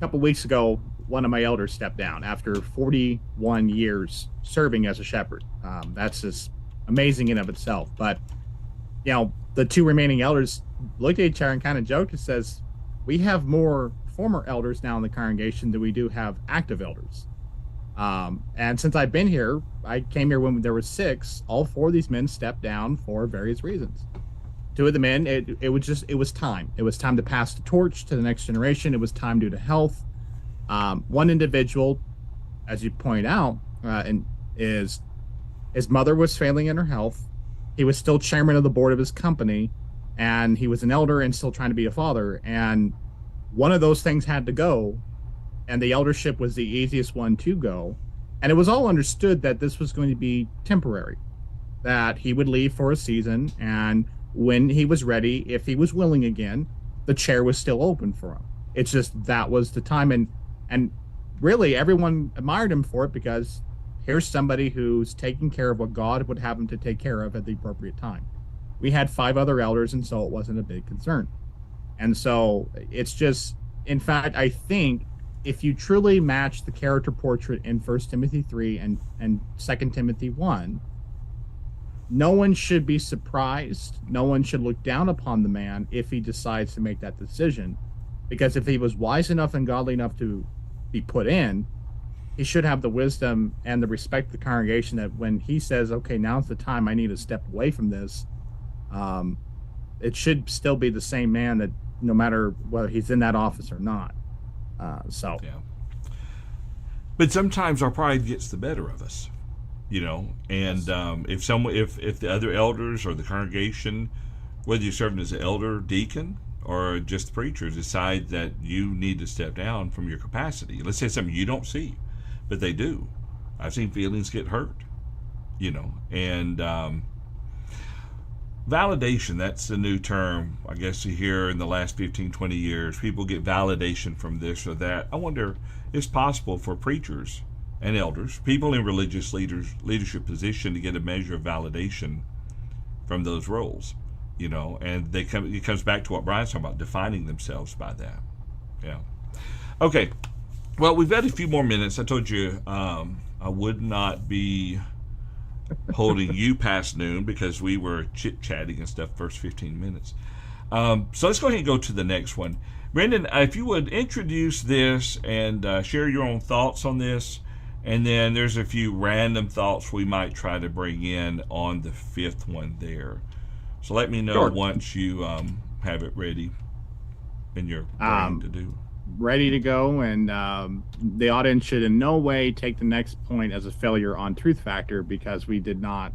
couple weeks ago, one of my elders stepped down after 41 years serving as a shepherd. That's just amazing in of itself. But, the two remaining elders looked at each other and kind of joked and says, we have more former elders now in the congregation than we do have active elders. And since I've been here, I came here when there were 6. All 4 of these men stepped down for various reasons. 2 of the men, it was time. It was time to pass the torch to the next generation. It was time due to health. One individual, as you point out, his mother was failing in her health. He was still chairman of the board of his company, and he was an elder and still trying to be a father. And one of those things had to go, and the eldership was the easiest one to go. And it was all understood that this was going to be temporary, that he would leave for a season, and when he was ready, if he was willing again, the chair was still open for him. It's just that was the time. And really, everyone admired him for it because here's somebody who's taking care of what God would have him to take care of at the appropriate time. We had 5 other elders, and so it wasn't a big concern. And so it's just, in fact, I think if you truly match the character portrait in 1 Timothy 3 and 2 Timothy 1, no one should be surprised. No one should look down upon the man if he decides to make that decision. Because if he was wise enough and godly enough to be put in, he should have the wisdom and the respect of the congregation that when he says, okay, now's the time I need to step away from this, it should still be the same man that no matter whether he's in that office or not. Yeah. But sometimes our pride gets the better of us, and if the other elders or the congregation, whether you're serving as an elder, deacon, or just the preacher, decide that you need to step down from your capacity. Let's say something you don't see, but they do. I've seen feelings get hurt, and validation, that's the new term, I guess, you hear in the last 15, 20 years. People get validation from this or that. I wonder, it's possible for preachers and elders, people in religious leadership position, to get a measure of validation from those roles. And it comes back to what Brian's talking about, defining themselves by that. Yeah. Okay. Well, we've got a few more minutes. I told you I would not be holding you past noon because we were chit-chatting and stuff first 15 minutes. So let's go ahead and go to the next one. Brendan, if you would introduce this and share your own thoughts on this, and then there's a few random thoughts we might try to bring in on the 5th one there. So let me know once you have it ready in your brain to do. ready to go, and the audience should in no way take the next point as a failure on Truth Factor because we did not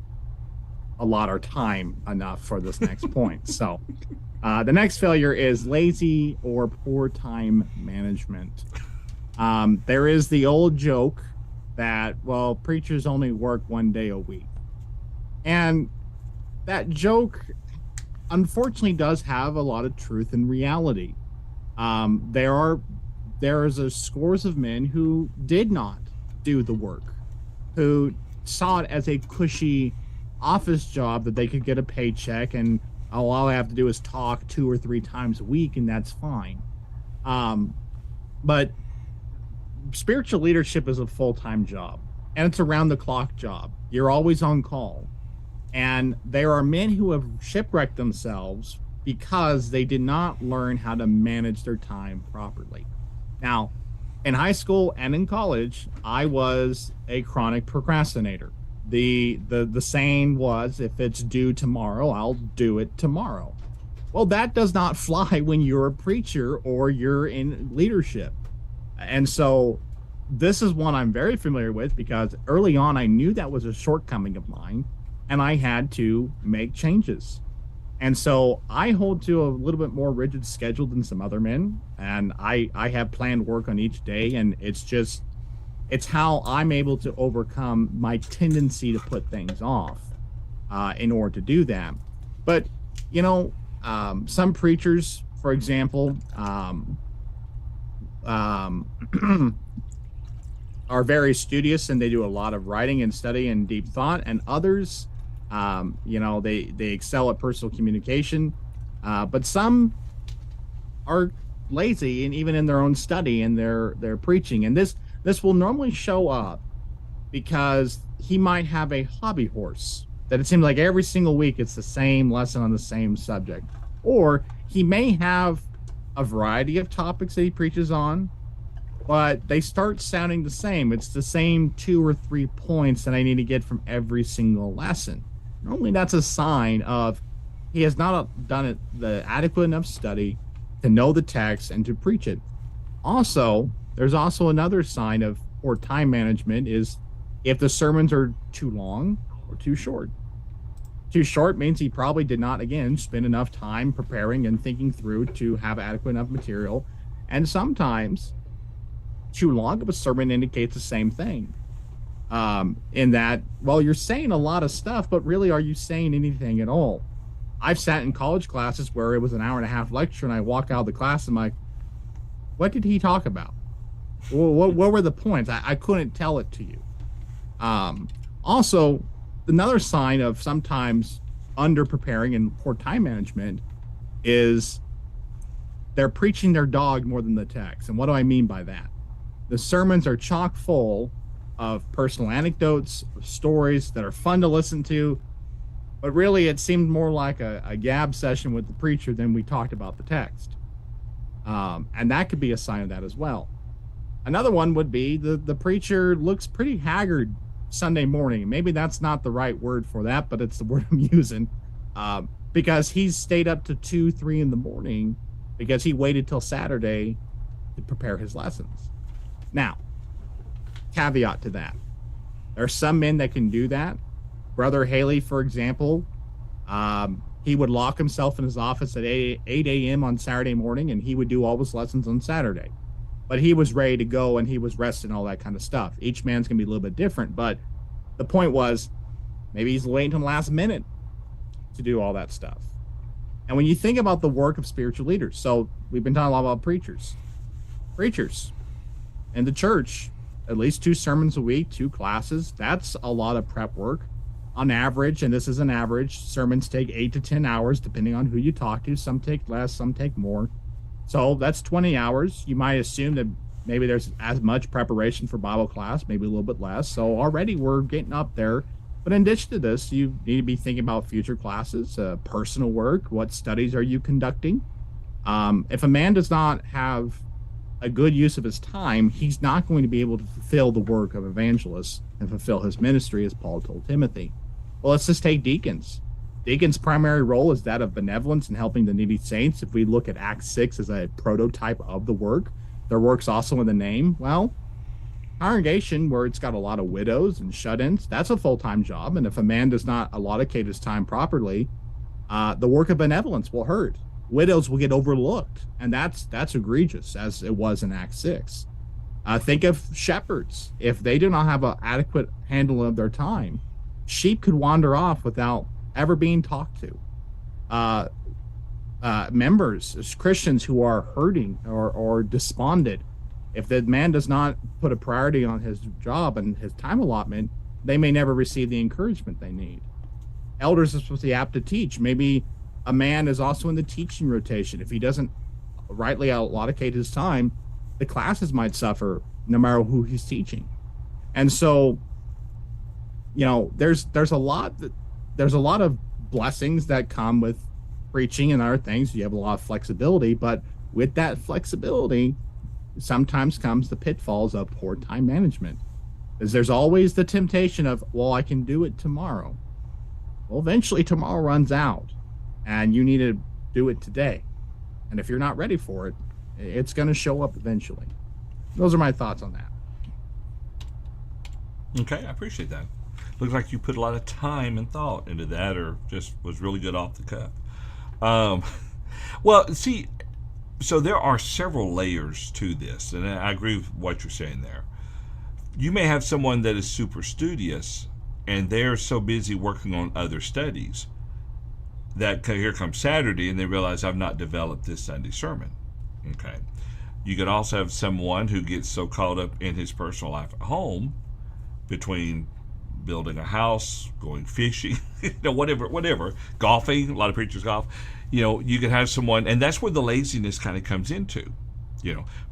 allot our time enough for this next point. So the next failure is lazy or poor time management. There is the old joke that, well, preachers only work 1 day a week. And that joke, unfortunately, does have a lot of truth and reality. There is a scores of men who did not do the work, who saw it as a cushy office job that they could get a paycheck and all I have to do is talk 2 or 3 times a week and that's fine. But spiritual leadership is a full-time job and it's around the clock job. You're always on call. And there are men who have shipwrecked themselves because they did not learn how to manage their time properly. Now, in high school and in college, I was a chronic procrastinator. The saying was, if it's due tomorrow, I'll do it tomorrow. Well, that does not fly when you're a preacher or you're in leadership. And so this is one I'm very familiar with because early on I knew that was a shortcoming of mine and I had to make changes. And so I hold to a little bit more rigid schedule than some other men. And I have planned work on each day. And it's how I'm able to overcome my tendency to put things off in order to do that. But, you know, some preachers, for example, are very studious and they do a lot of writing and study and deep thought, and others, you know, they excel at personal communication, but some are lazy and even in their own study and their preaching. And this will normally show up because he might have a hobby horse that it seems like every single week it's the same lesson on the same subject, or he may have a variety of topics that he preaches on, but they start sounding the same. It's the same 2 or 3 points that I need to get from every single lesson. Normally that's a sign of he has not done the adequate enough study to know the text and to preach it. Also, there's also another sign of poor time management is if the sermons are too long or too short. Too short means he probably did not, again, spend enough time preparing and thinking through to have adequate enough material. And sometimes too long of a sermon indicates the same thing. In that, well, you're saying a lot of stuff, but really, are you saying anything at all? I've sat in college classes where it was an 1.5-hour lecture, and I walk out of the class and I'm like, what did he talk about? What were the points? I couldn't tell it to you. Also, another sign of sometimes under preparing and poor time management is they're preaching their dog more than the text. And what do I mean by that? The sermons are chock full of personal anecdotes, stories that are fun to listen to, but really it seemed more like a gab session with the preacher than we talked about the text. And that could be a sign of that as well. Another one would be the preacher looks pretty haggard Sunday morning. Maybe that's not the right word for that, but it's the word I'm using, because he's stayed up to 2, 3 in the morning because he waited till Saturday to prepare his lessons. Now, caveat to that. There are some men that can do that. Brother Haley, for example, he would lock himself in his office at 8 a.m. on Saturday morning, and he would do all his lessons on Saturday. But he was ready to go, and he was rested and all that kind of stuff. Each man's going to be a little bit different, but the point was maybe he's waiting until the last minute to do all that stuff. And when you think about the work of spiritual leaders, so we've been talking a lot about preachers. In the church, at least 2 sermons a week, 2 classes, that's a lot of prep work. On average, and this is an average, sermons take 8 to 10 hours, depending on who you talk to. Some take less, some take more. So that's 20 hours. You might assume that maybe there's as much preparation for Bible class, maybe a little bit less. So already we're getting up there. But in addition to this, you need to be thinking about future classes, personal work. What studies are you conducting? If a man does not have a good use of his time, he's not going to be able to fulfill the work of evangelists and fulfill his ministry, as Paul told Timothy. Well, let's just take deacons. Deacons' primary role is that of benevolence and helping the needy saints. If we look at Acts 6 as a prototype of the work, Their work's also in the name. Well, congregation where it's got a lot of widows and shut-ins, that's a full-time job. And if a man does not allocate his time properly, the work of benevolence will hurt. Widows will get overlooked, and that's egregious, as it was in Acts 6. Think of shepherds. If they do not have an adequate handle of their time, sheep could wander off without ever being talked to. Members, Christians who are hurting or despondent, if the man does not put a priority on his job and his time allotment, they may never receive the encouragement they need. Elders are supposed to be apt to teach. Maybe a man is also in the teaching rotation. If he doesn't rightly allocate his time, the classes might suffer no matter who he's teaching. And so, there's a lot of blessings that come with preaching and other things. You have a lot of flexibility, but with that flexibility sometimes comes the pitfalls of poor time management. Because there's always the temptation of, well, I can do it tomorrow. Well, eventually tomorrow runs out and you need to do it today. And if you're not ready for it, it's going to show up eventually. Those are my thoughts on that. Okay, I appreciate that. Looks like you put a lot of time and thought into that, or just was really good off the cuff. Well, see, so there are several layers to this, and I agree with what you're saying there. You may have someone that is super studious, and they're so busy working on other studies that here comes Saturday, and they realize I've not developed this Sunday sermon. Okay. You could also have someone who gets so caught up in his personal life at home, between building a house, going fishing, whatever, golfing. A lot of preachers golf. You could have someone, and that's where the laziness kind of comes into.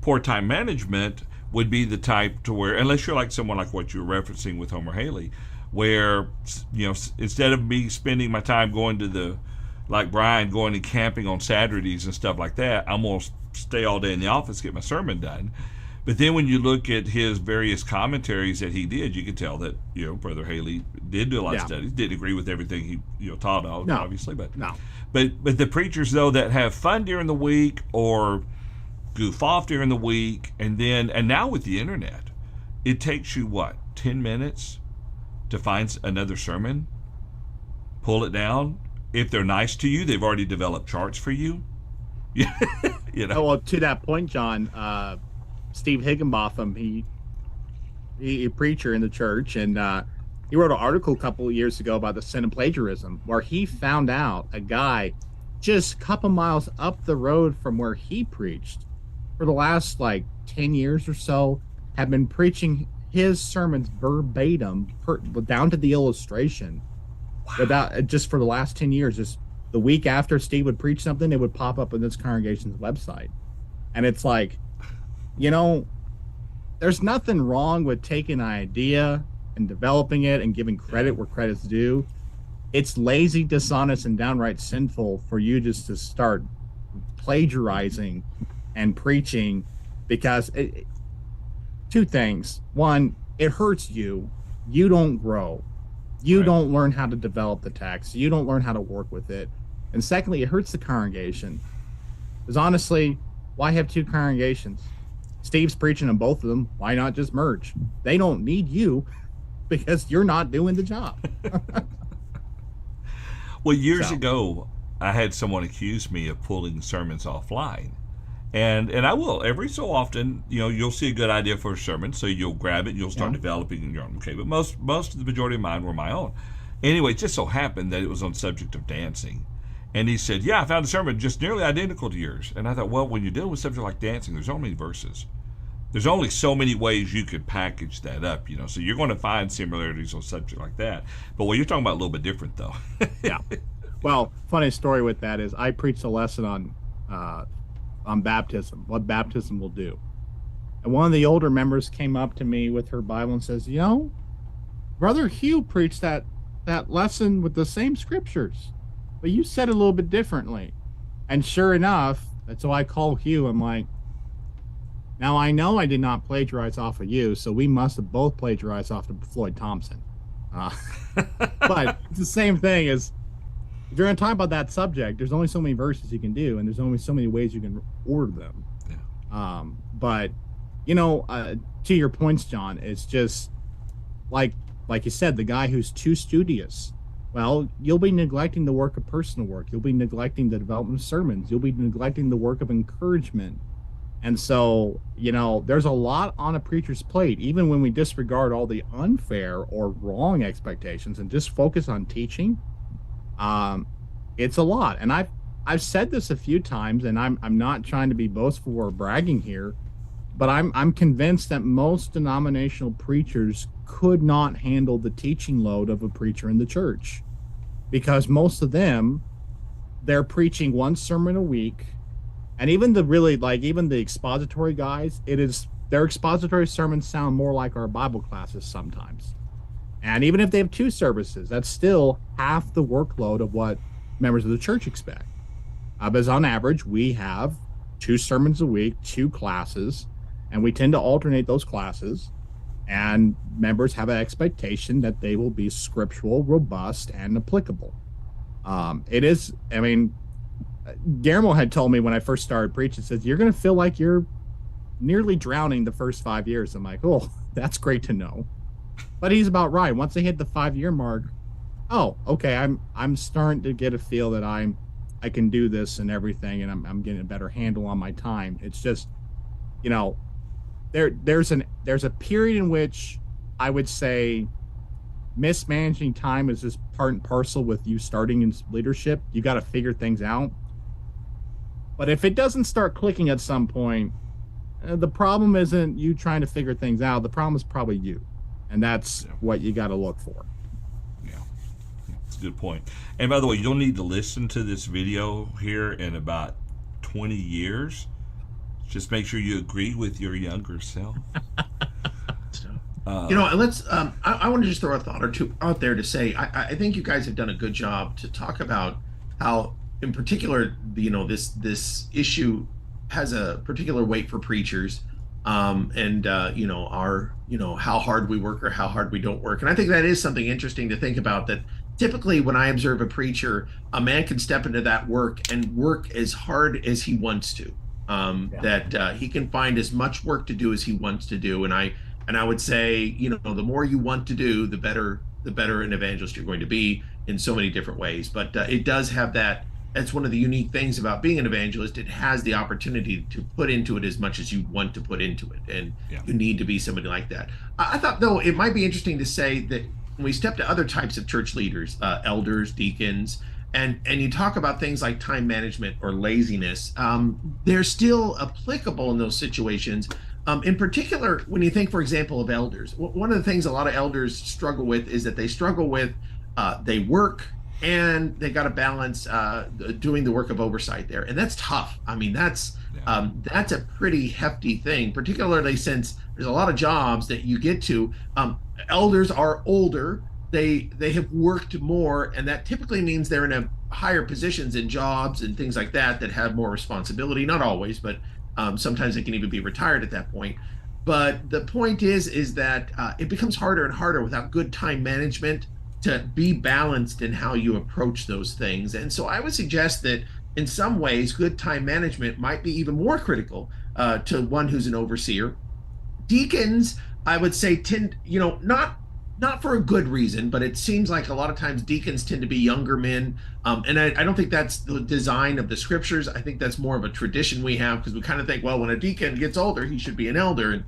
Poor time management would be the type to where, unless you're like someone like what you were referencing with Homer Haley, where, instead of me spending my time going to like Brian, going and camping on Saturdays and stuff like that, I'm going to stay all day in the office, get my sermon done. But then when you look at his various commentaries that he did, you can tell that, Brother Haley did do a lot of studies, didn't agree with everything he, taught on, obviously. But the preachers, though, that have fun during the week or goof off during the week, and now with the internet, it takes you, 10 minutes to find another sermon, pull it down. If they're nice to you, they've already developed charts for you. Oh, well, to that point, John, Steve Higginbotham, he a preacher in the church, and he wrote an article a couple of years ago about the sin of plagiarism, where he found out a guy just a couple miles up the road from where he preached for the last 10 years or so had been preaching his sermons verbatim, down to the illustration. Wow. Without, just for the last 10 years, just the week after Steve would preach something, it would pop up on this congregation's website. And it's like, there's nothing wrong with taking an idea and developing it and giving credit where credit's due. It's lazy, dishonest, and downright sinful for you just to start plagiarizing and preaching, because two things. One, it hurts you. You don't grow. You don't learn how to develop the text. You don't learn how to work with it. And secondly, it hurts the congregation. Because honestly, why have two congregations? Steve's preaching on both of them. Why not just merge? They don't need you because you're not doing the job. Well, years ago, I had someone accuse me of pulling sermons offline. And I will. Every so often, you'll see a good idea for a sermon, so you'll grab it and you'll start developing your own. Okay, but most of the majority of mine were my own. Anyway, it just so happened that it was on the subject of dancing. And he said, I found a sermon just nearly identical to yours. And I thought, well, when you deal with a subject like dancing, there's only verses. There's only so many ways you could package that up, so you're going to find similarities on a subject like that. But what you're talking about a little bit different, though. Yeah. Well, funny story with that is I preached a lesson on baptism, what baptism will do. And one of the older members came up to me with her Bible and says, Brother Hugh preached that lesson with the same scriptures, but you said it a little bit differently. And sure enough, that's why I call Hugh. I'm like, now I know I did not plagiarize off of you, so we must have both plagiarized off of Floyd Thompson. But it's the same thing as, if you're going to talk about that subject, there's only so many verses you can do, and there's only so many ways you can order them. But to your points, John, it's just like you said, the guy who's too studious. Well, you'll be neglecting the work of personal work. You'll be neglecting the development of sermons. You'll be neglecting the work of encouragement. And so, there's a lot on a preacher's plate, even when we disregard all the unfair or wrong expectations and just focus on teaching. It's a lot. And I've said this a few times, and I'm not trying to be boastful or bragging here, but I'm convinced that most denominational preachers could not handle the teaching load of a preacher in the church, because most of them, they're preaching one sermon a week. And even even the expository guys, their expository sermons sound more like our Bible classes sometimes. And even if they have 2 services, that's still half the workload of what members of the church expect. Because on average, we have 2 sermons a week, 2 classes, and we tend to alternate those classes. And members have an expectation that they will be scriptural, robust, and applicable. Guillermo had told me when I first started preaching, says, you're going to feel like you're nearly drowning the first 5 years. I'm like, oh, that's great to know. But he's about right. Once they hit the 5-year mark, oh, okay, I'm starting to get a feel that I can do this and everything, and I'm getting a better handle on my time. It's just, there's a period in which I would say mismanaging time is just part and parcel with you starting in leadership. You got to figure things out. But if it doesn't start clicking at some point, the problem isn't you trying to figure things out. The problem is probably you. And that's what you got to look for. Yeah, that's a good point. And by the way, you don't need to listen to this video here in about 20 years. Just make sure you agree with your younger self. Let's. I want to just throw a thought or two out there to say I think you guys have done a good job to talk about how, in particular, this issue has a particular weight for preachers, and how hard we work or how hard we don't work. And I think that is something interesting to think about. That typically, when I observe a preacher, a man can step into that work and work as hard as he wants to. That he can find as much work to do as he wants to do. And I would say, the more you want to do, the better an evangelist you're going to be in so many different ways. But it does have that. That's one of the unique things about being an evangelist. It has the opportunity to put into it as much as you want to put into it. And you need to be somebody like that. I thought, though, it might be interesting to say that when we step to other types of church leaders, elders, deacons, and you talk about things like time management or laziness, they're still applicable in those situations. In particular, when you think, for example, of elders, one of the things a lot of elders struggle with is that they struggle with they work and they got to balance doing the work of oversight there, and that's tough. I mean, that's a pretty hefty thing, particularly since there's a lot of jobs that you get to. Elders are older. They have worked more, and that typically means they're in a higher positions in jobs and things like that have more responsibility. Not always, but sometimes they can even be retired at that point. But the point is that it becomes harder and harder without good time management to be balanced in how you approach those things. And so I would suggest that in some ways, good time management might be even more critical to one who's an overseer. Deacons, I would say, tend, not for a good reason, but it seems like a lot of times deacons tend to be younger men. And I don't think that's the design of the scriptures. I think that's more of a tradition we have, because we kind of think, well, when a deacon gets older, he should be an elder. And,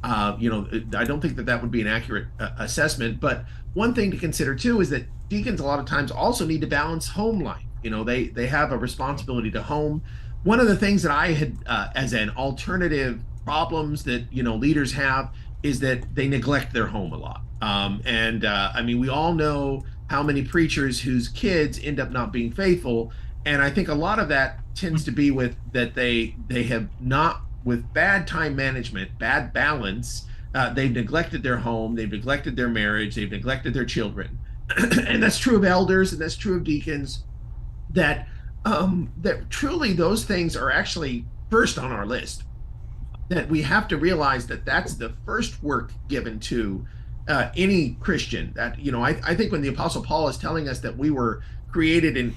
I don't think that would be an accurate assessment. But one thing to consider, too, is that deacons a lot of times also need to balance home life. They have a responsibility to home. One of the things that I had as an alternative problems that, leaders have is that they neglect their home a lot. We all know how many preachers whose kids end up not being faithful. And I think a lot of that tends to be with that they have not, with bad time management, bad balance, they've neglected their home, they've neglected their marriage, they've neglected their children. And that's true of elders, and that's true of deacons, that truly those things are actually first on our list. That we have to realize that that's the first work given to any Christian. That, I think when the Apostle Paul is telling us that we were created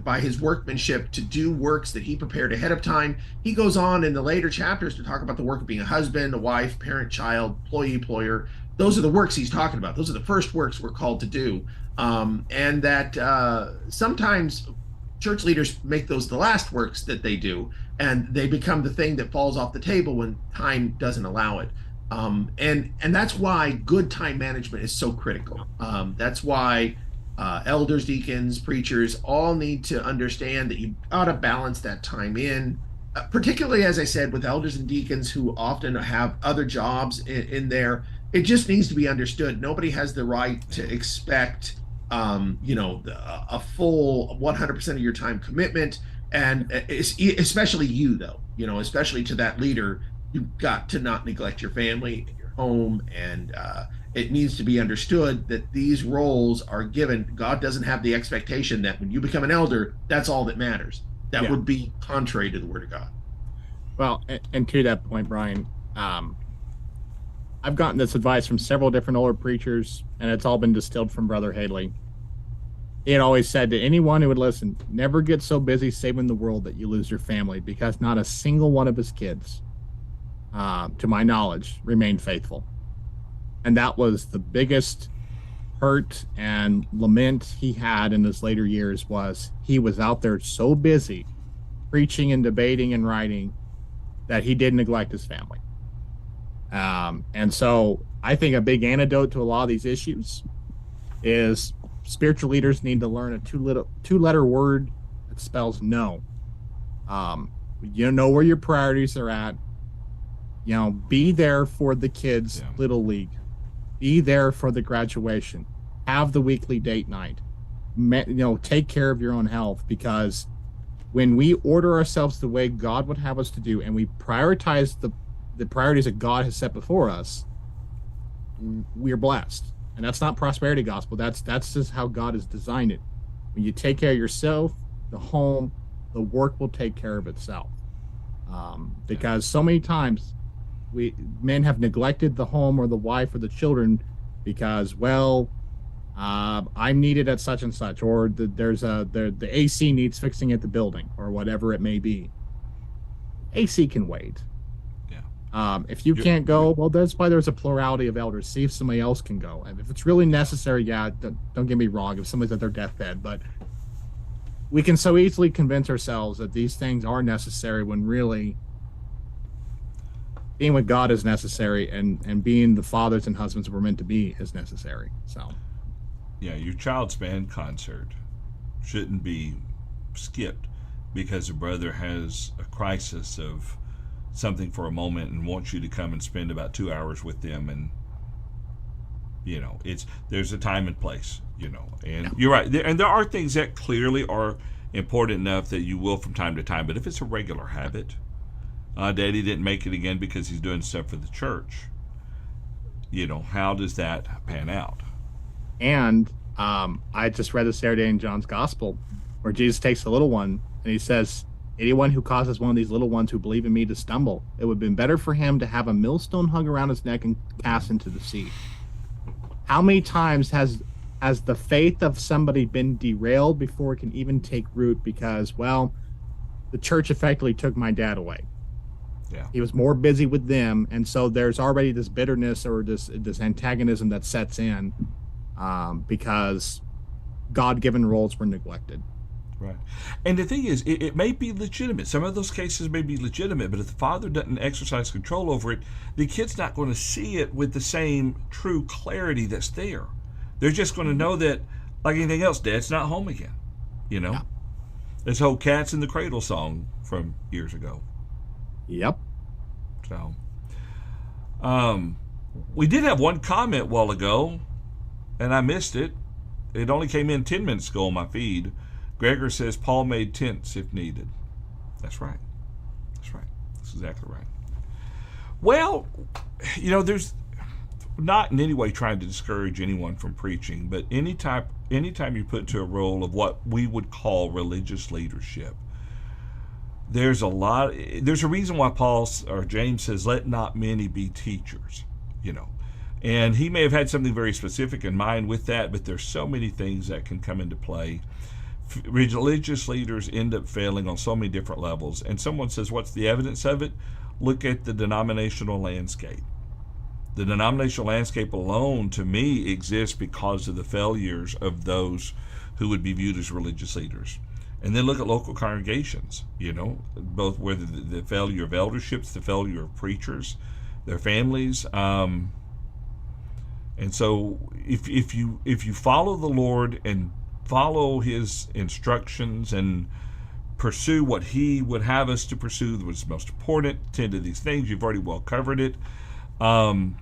by his workmanship to do works that he prepared ahead of time, he goes on in the later chapters to talk about the work of being a husband, a wife, parent, child, employee, employer. Those are the works he's talking about. Those are the first works we're called to do. And that sometimes church leaders make those the last works that they do, and they become the thing that falls off the table when time doesn't allow it. And that's why good time management is so critical. That's why elders, deacons, preachers all need to understand that you ought to balance that time in, particularly, as I said, with elders and deacons who often have other jobs in there. It just needs to be understood. Nobody has the right to expect, a full 100% of your time commitment. And especially you, though, especially to that leader, you've got to not neglect your family, your home, and it needs to be understood that these roles are given. God doesn't have the expectation that when you become an elder, that's all that matters. That would be contrary to the Word of God. Well, and to that point, Brian, I've gotten this advice from several different older preachers, and it's all been distilled from Brother Haley. He had always said to anyone who would listen, never get so busy saving the world that you lose your family, because not a single one of his kids, to my knowledge, remained faithful. And that was the biggest hurt and lament he had in his later years, was he was out there so busy preaching and debating and writing that he did neglect his family. And so I think a big antidote to a lot of these issues is spiritual leaders need to learn a two-letter word that spells no. You know where your priorities are at. Be there for the kids' little league. Be there for the graduation. Have the weekly date night. Take care of your own health, because when we order ourselves the way God would have us to do, and we prioritize the priorities that God has set before us, we are blessed. And that's not prosperity gospel. That's just how God has designed it. When you take care of yourself, the home, the work will take care of itself. Because so many times men have neglected the home or the wife or the children because, I'm needed at such and such, or the AC needs fixing at the building, or whatever it may be. AC can wait. If you can't go, well, that's why there's a plurality of elders. See if somebody else can go. And if it's really necessary, don't get me wrong, if somebody's at their deathbed, but we can so easily convince ourselves that these things are necessary when really being with God is necessary, and being the fathers and husbands we're meant to be is necessary. So, your child's band concert shouldn't be skipped because a brother has a crisis of something for a moment and wants you to come and spend about 2 hours with them, and there's a time and place, and you're right, and there are things that clearly are important enough that you will from time to time. But if it's a regular habit, Daddy didn't make it again because he's doing stuff for the church, how does that pan out? And I just read the Saturday in John's gospel where Jesus takes the little one and he says, anyone who causes one of these little ones who believe in me to stumble, it would have been better for him to have a millstone hung around his neck and cast into the sea. How many times has the faith of somebody been derailed before it can even take root because, the church effectively took my dad away? He was more busy with them, and so there's already this bitterness or this antagonism that sets in because God-given roles were neglected. Right. And the thing is, it may be legitimate. Some of those cases may be legitimate, but if the father doesn't exercise control over it, the kid's not going to see it with the same true clarity that's there. They're just going to know that, like anything else, Dad's not home again. This whole Cats in the Cradle song from years ago. Yep. So, we did have one comment a while ago, and I missed it. It only came in 10 minutes ago on my feed. Gregor says Paul made tents if needed. That's right. That's exactly right. Well, there's not in any way trying to discourage anyone from preaching, but anytime you put to a role of what we would call religious leadership, there's a reason why Paul or James says, let not many be teachers, And he may have had something very specific in mind with that, but there's so many things that can come into play. Religious leaders end up failing on so many different levels. And someone says, what's the evidence of it? Look at the denominational landscape. The denominational landscape alone, to me, exists because of the failures of those who would be viewed as religious leaders. And then look at local congregations, both whether the failure of elderships, the failure of preachers, their families. And so if you follow the Lord and follow his instructions and pursue what he would have us to pursue, what's most important, tend to these things, you've already well covered it, then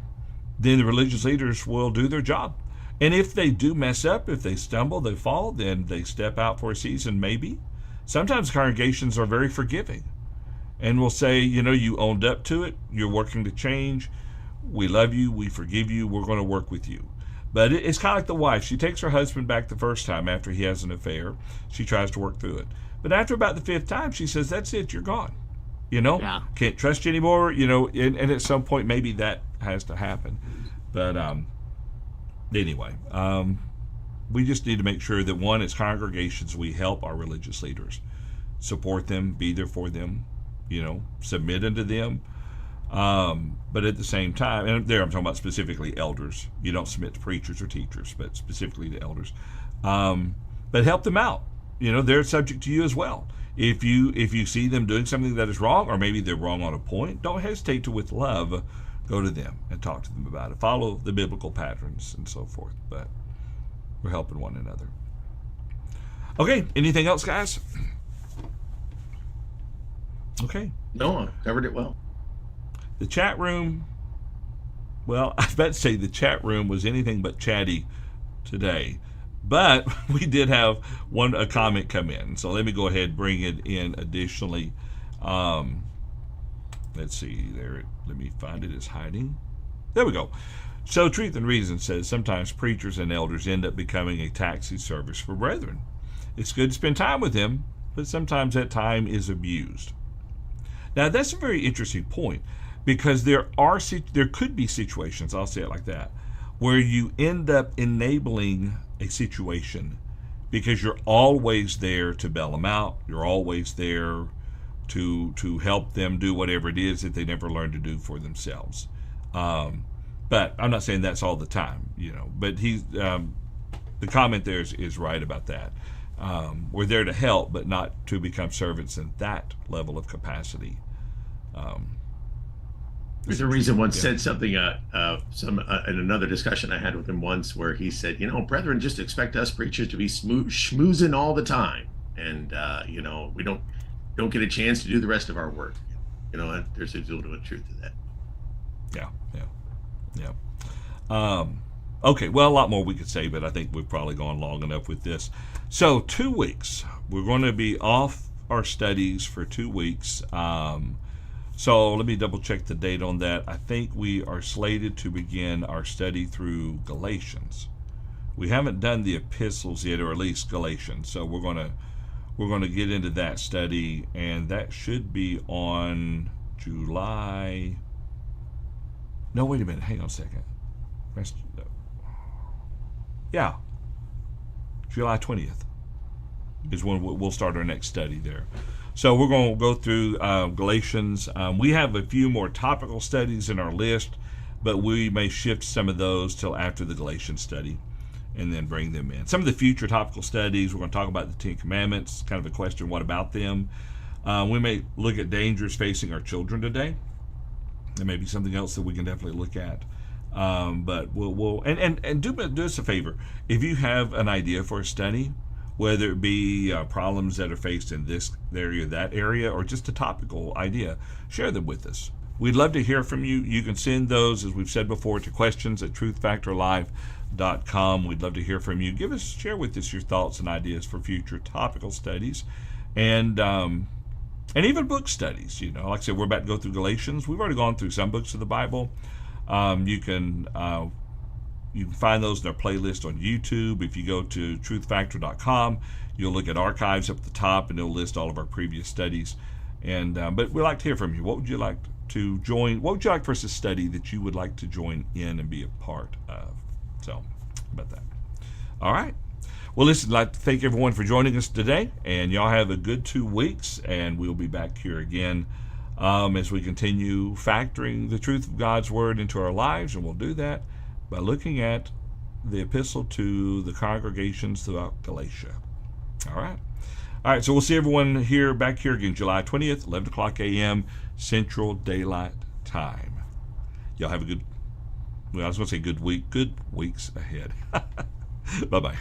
the religious leaders will do their job. And if they do mess up, if they stumble, they fall, then they step out for a season, maybe. Sometimes congregations are very forgiving and will say, you owned up to it, you're working to change, we love you, we forgive you, we're going to work with you. But it's kind of like the wife. She takes her husband back the first time after he has an affair. She tries to work through it. But after about the fifth time, she says, that's it, you're gone. Can't trust you anymore, and at some point maybe that has to happen. But anyway, we just need to make sure that, one, as congregations, we help our religious leaders, support them, be there for them, submit unto them. But at the same time, and there I'm talking about specifically elders. You don't submit to preachers or teachers, but specifically to elders. But help them out. They're subject to you as well. If you see them doing something that is wrong, or maybe they're wrong on a point, don't hesitate to, with love, go to them and talk to them about it. Follow the biblical patterns and so forth. But we're helping one another. Okay, anything else, guys? Okay. No, I covered it well. The chat room, well, I was about to say the chat room was anything but chatty today. But we did have a comment come in. So let me go ahead and bring it in additionally. Let's see there. Let me find it. It's hiding. There we go. So Truth and Reason says sometimes preachers and elders end up becoming a taxi service for brethren. It's good to spend time with them, but sometimes that time is abused. Now that's a very interesting point, because there could be situations, I'll say it like that, where you end up enabling a situation because you're always there to bail them out. You're always there to help them do whatever it is that they never learned to do for themselves. But I'm not saying that's all the time, But the comment there is right about that. We're there to help, but not to become servants in that level of capacity. There's a reason one said something in another discussion I had with him once, where he said, brethren just expect us preachers to be schmoozing all the time, and we don't get a chance to do the rest of our work. There's a little bit of truth to that. Yeah. Okay, well, a lot more we could say, but I think we've probably gone long enough with this. So 2 weeks, we're going to be off our studies for 2 weeks. So let me double check the date on that. I think we are slated to begin our study through Galatians. We haven't done the epistles yet, or at least Galatians. So we're going to get into that study, and that should be on July. No, wait a minute. Hang on a second. Yeah, July 20th is when we'll start our next study there. So we're going to go through Galatians. We have a few more topical studies in our list, but we may shift some of those till after the Galatians study and then bring them in. Some of the future topical studies, we're going to talk about the Ten Commandments, kind of a question, what about them? We may look at dangers facing our children today. There may be something else that we can definitely look at. But we'll do us a favor. If you have an idea for a study, whether it be problems that are faced in this area, that area, or just a topical idea, share them with us. We'd love to hear from you. You can send those, as we've said before, to questions@truthfactorlive.com. We'd love to hear from you. Share with us your thoughts and ideas for future topical studies, and even book studies. Like I said, we're about to go through Galatians. We've already gone through some books of the Bible. You can find those in our playlist on YouTube. If you go to truthfactor.com, you'll look at archives up at the top, and it'll list all of our previous studies. But we'd like to hear from you. What would you like to join? What would you like for us to study that you would like to join in and be a part of? So, how about that? All right. Well, listen, I'd like to thank everyone for joining us today, and y'all have a good 2 weeks, and we'll be back here again as we continue factoring the truth of God's Word into our lives, and we'll do that by looking at the epistle to the congregations throughout Galatia. All right. All right, so we'll see everyone here back here again, July 20th, 11 o'clock a.m. Central Daylight Time. Y'all have a good, well, I was going to say good week, good weeks ahead. Bye-bye.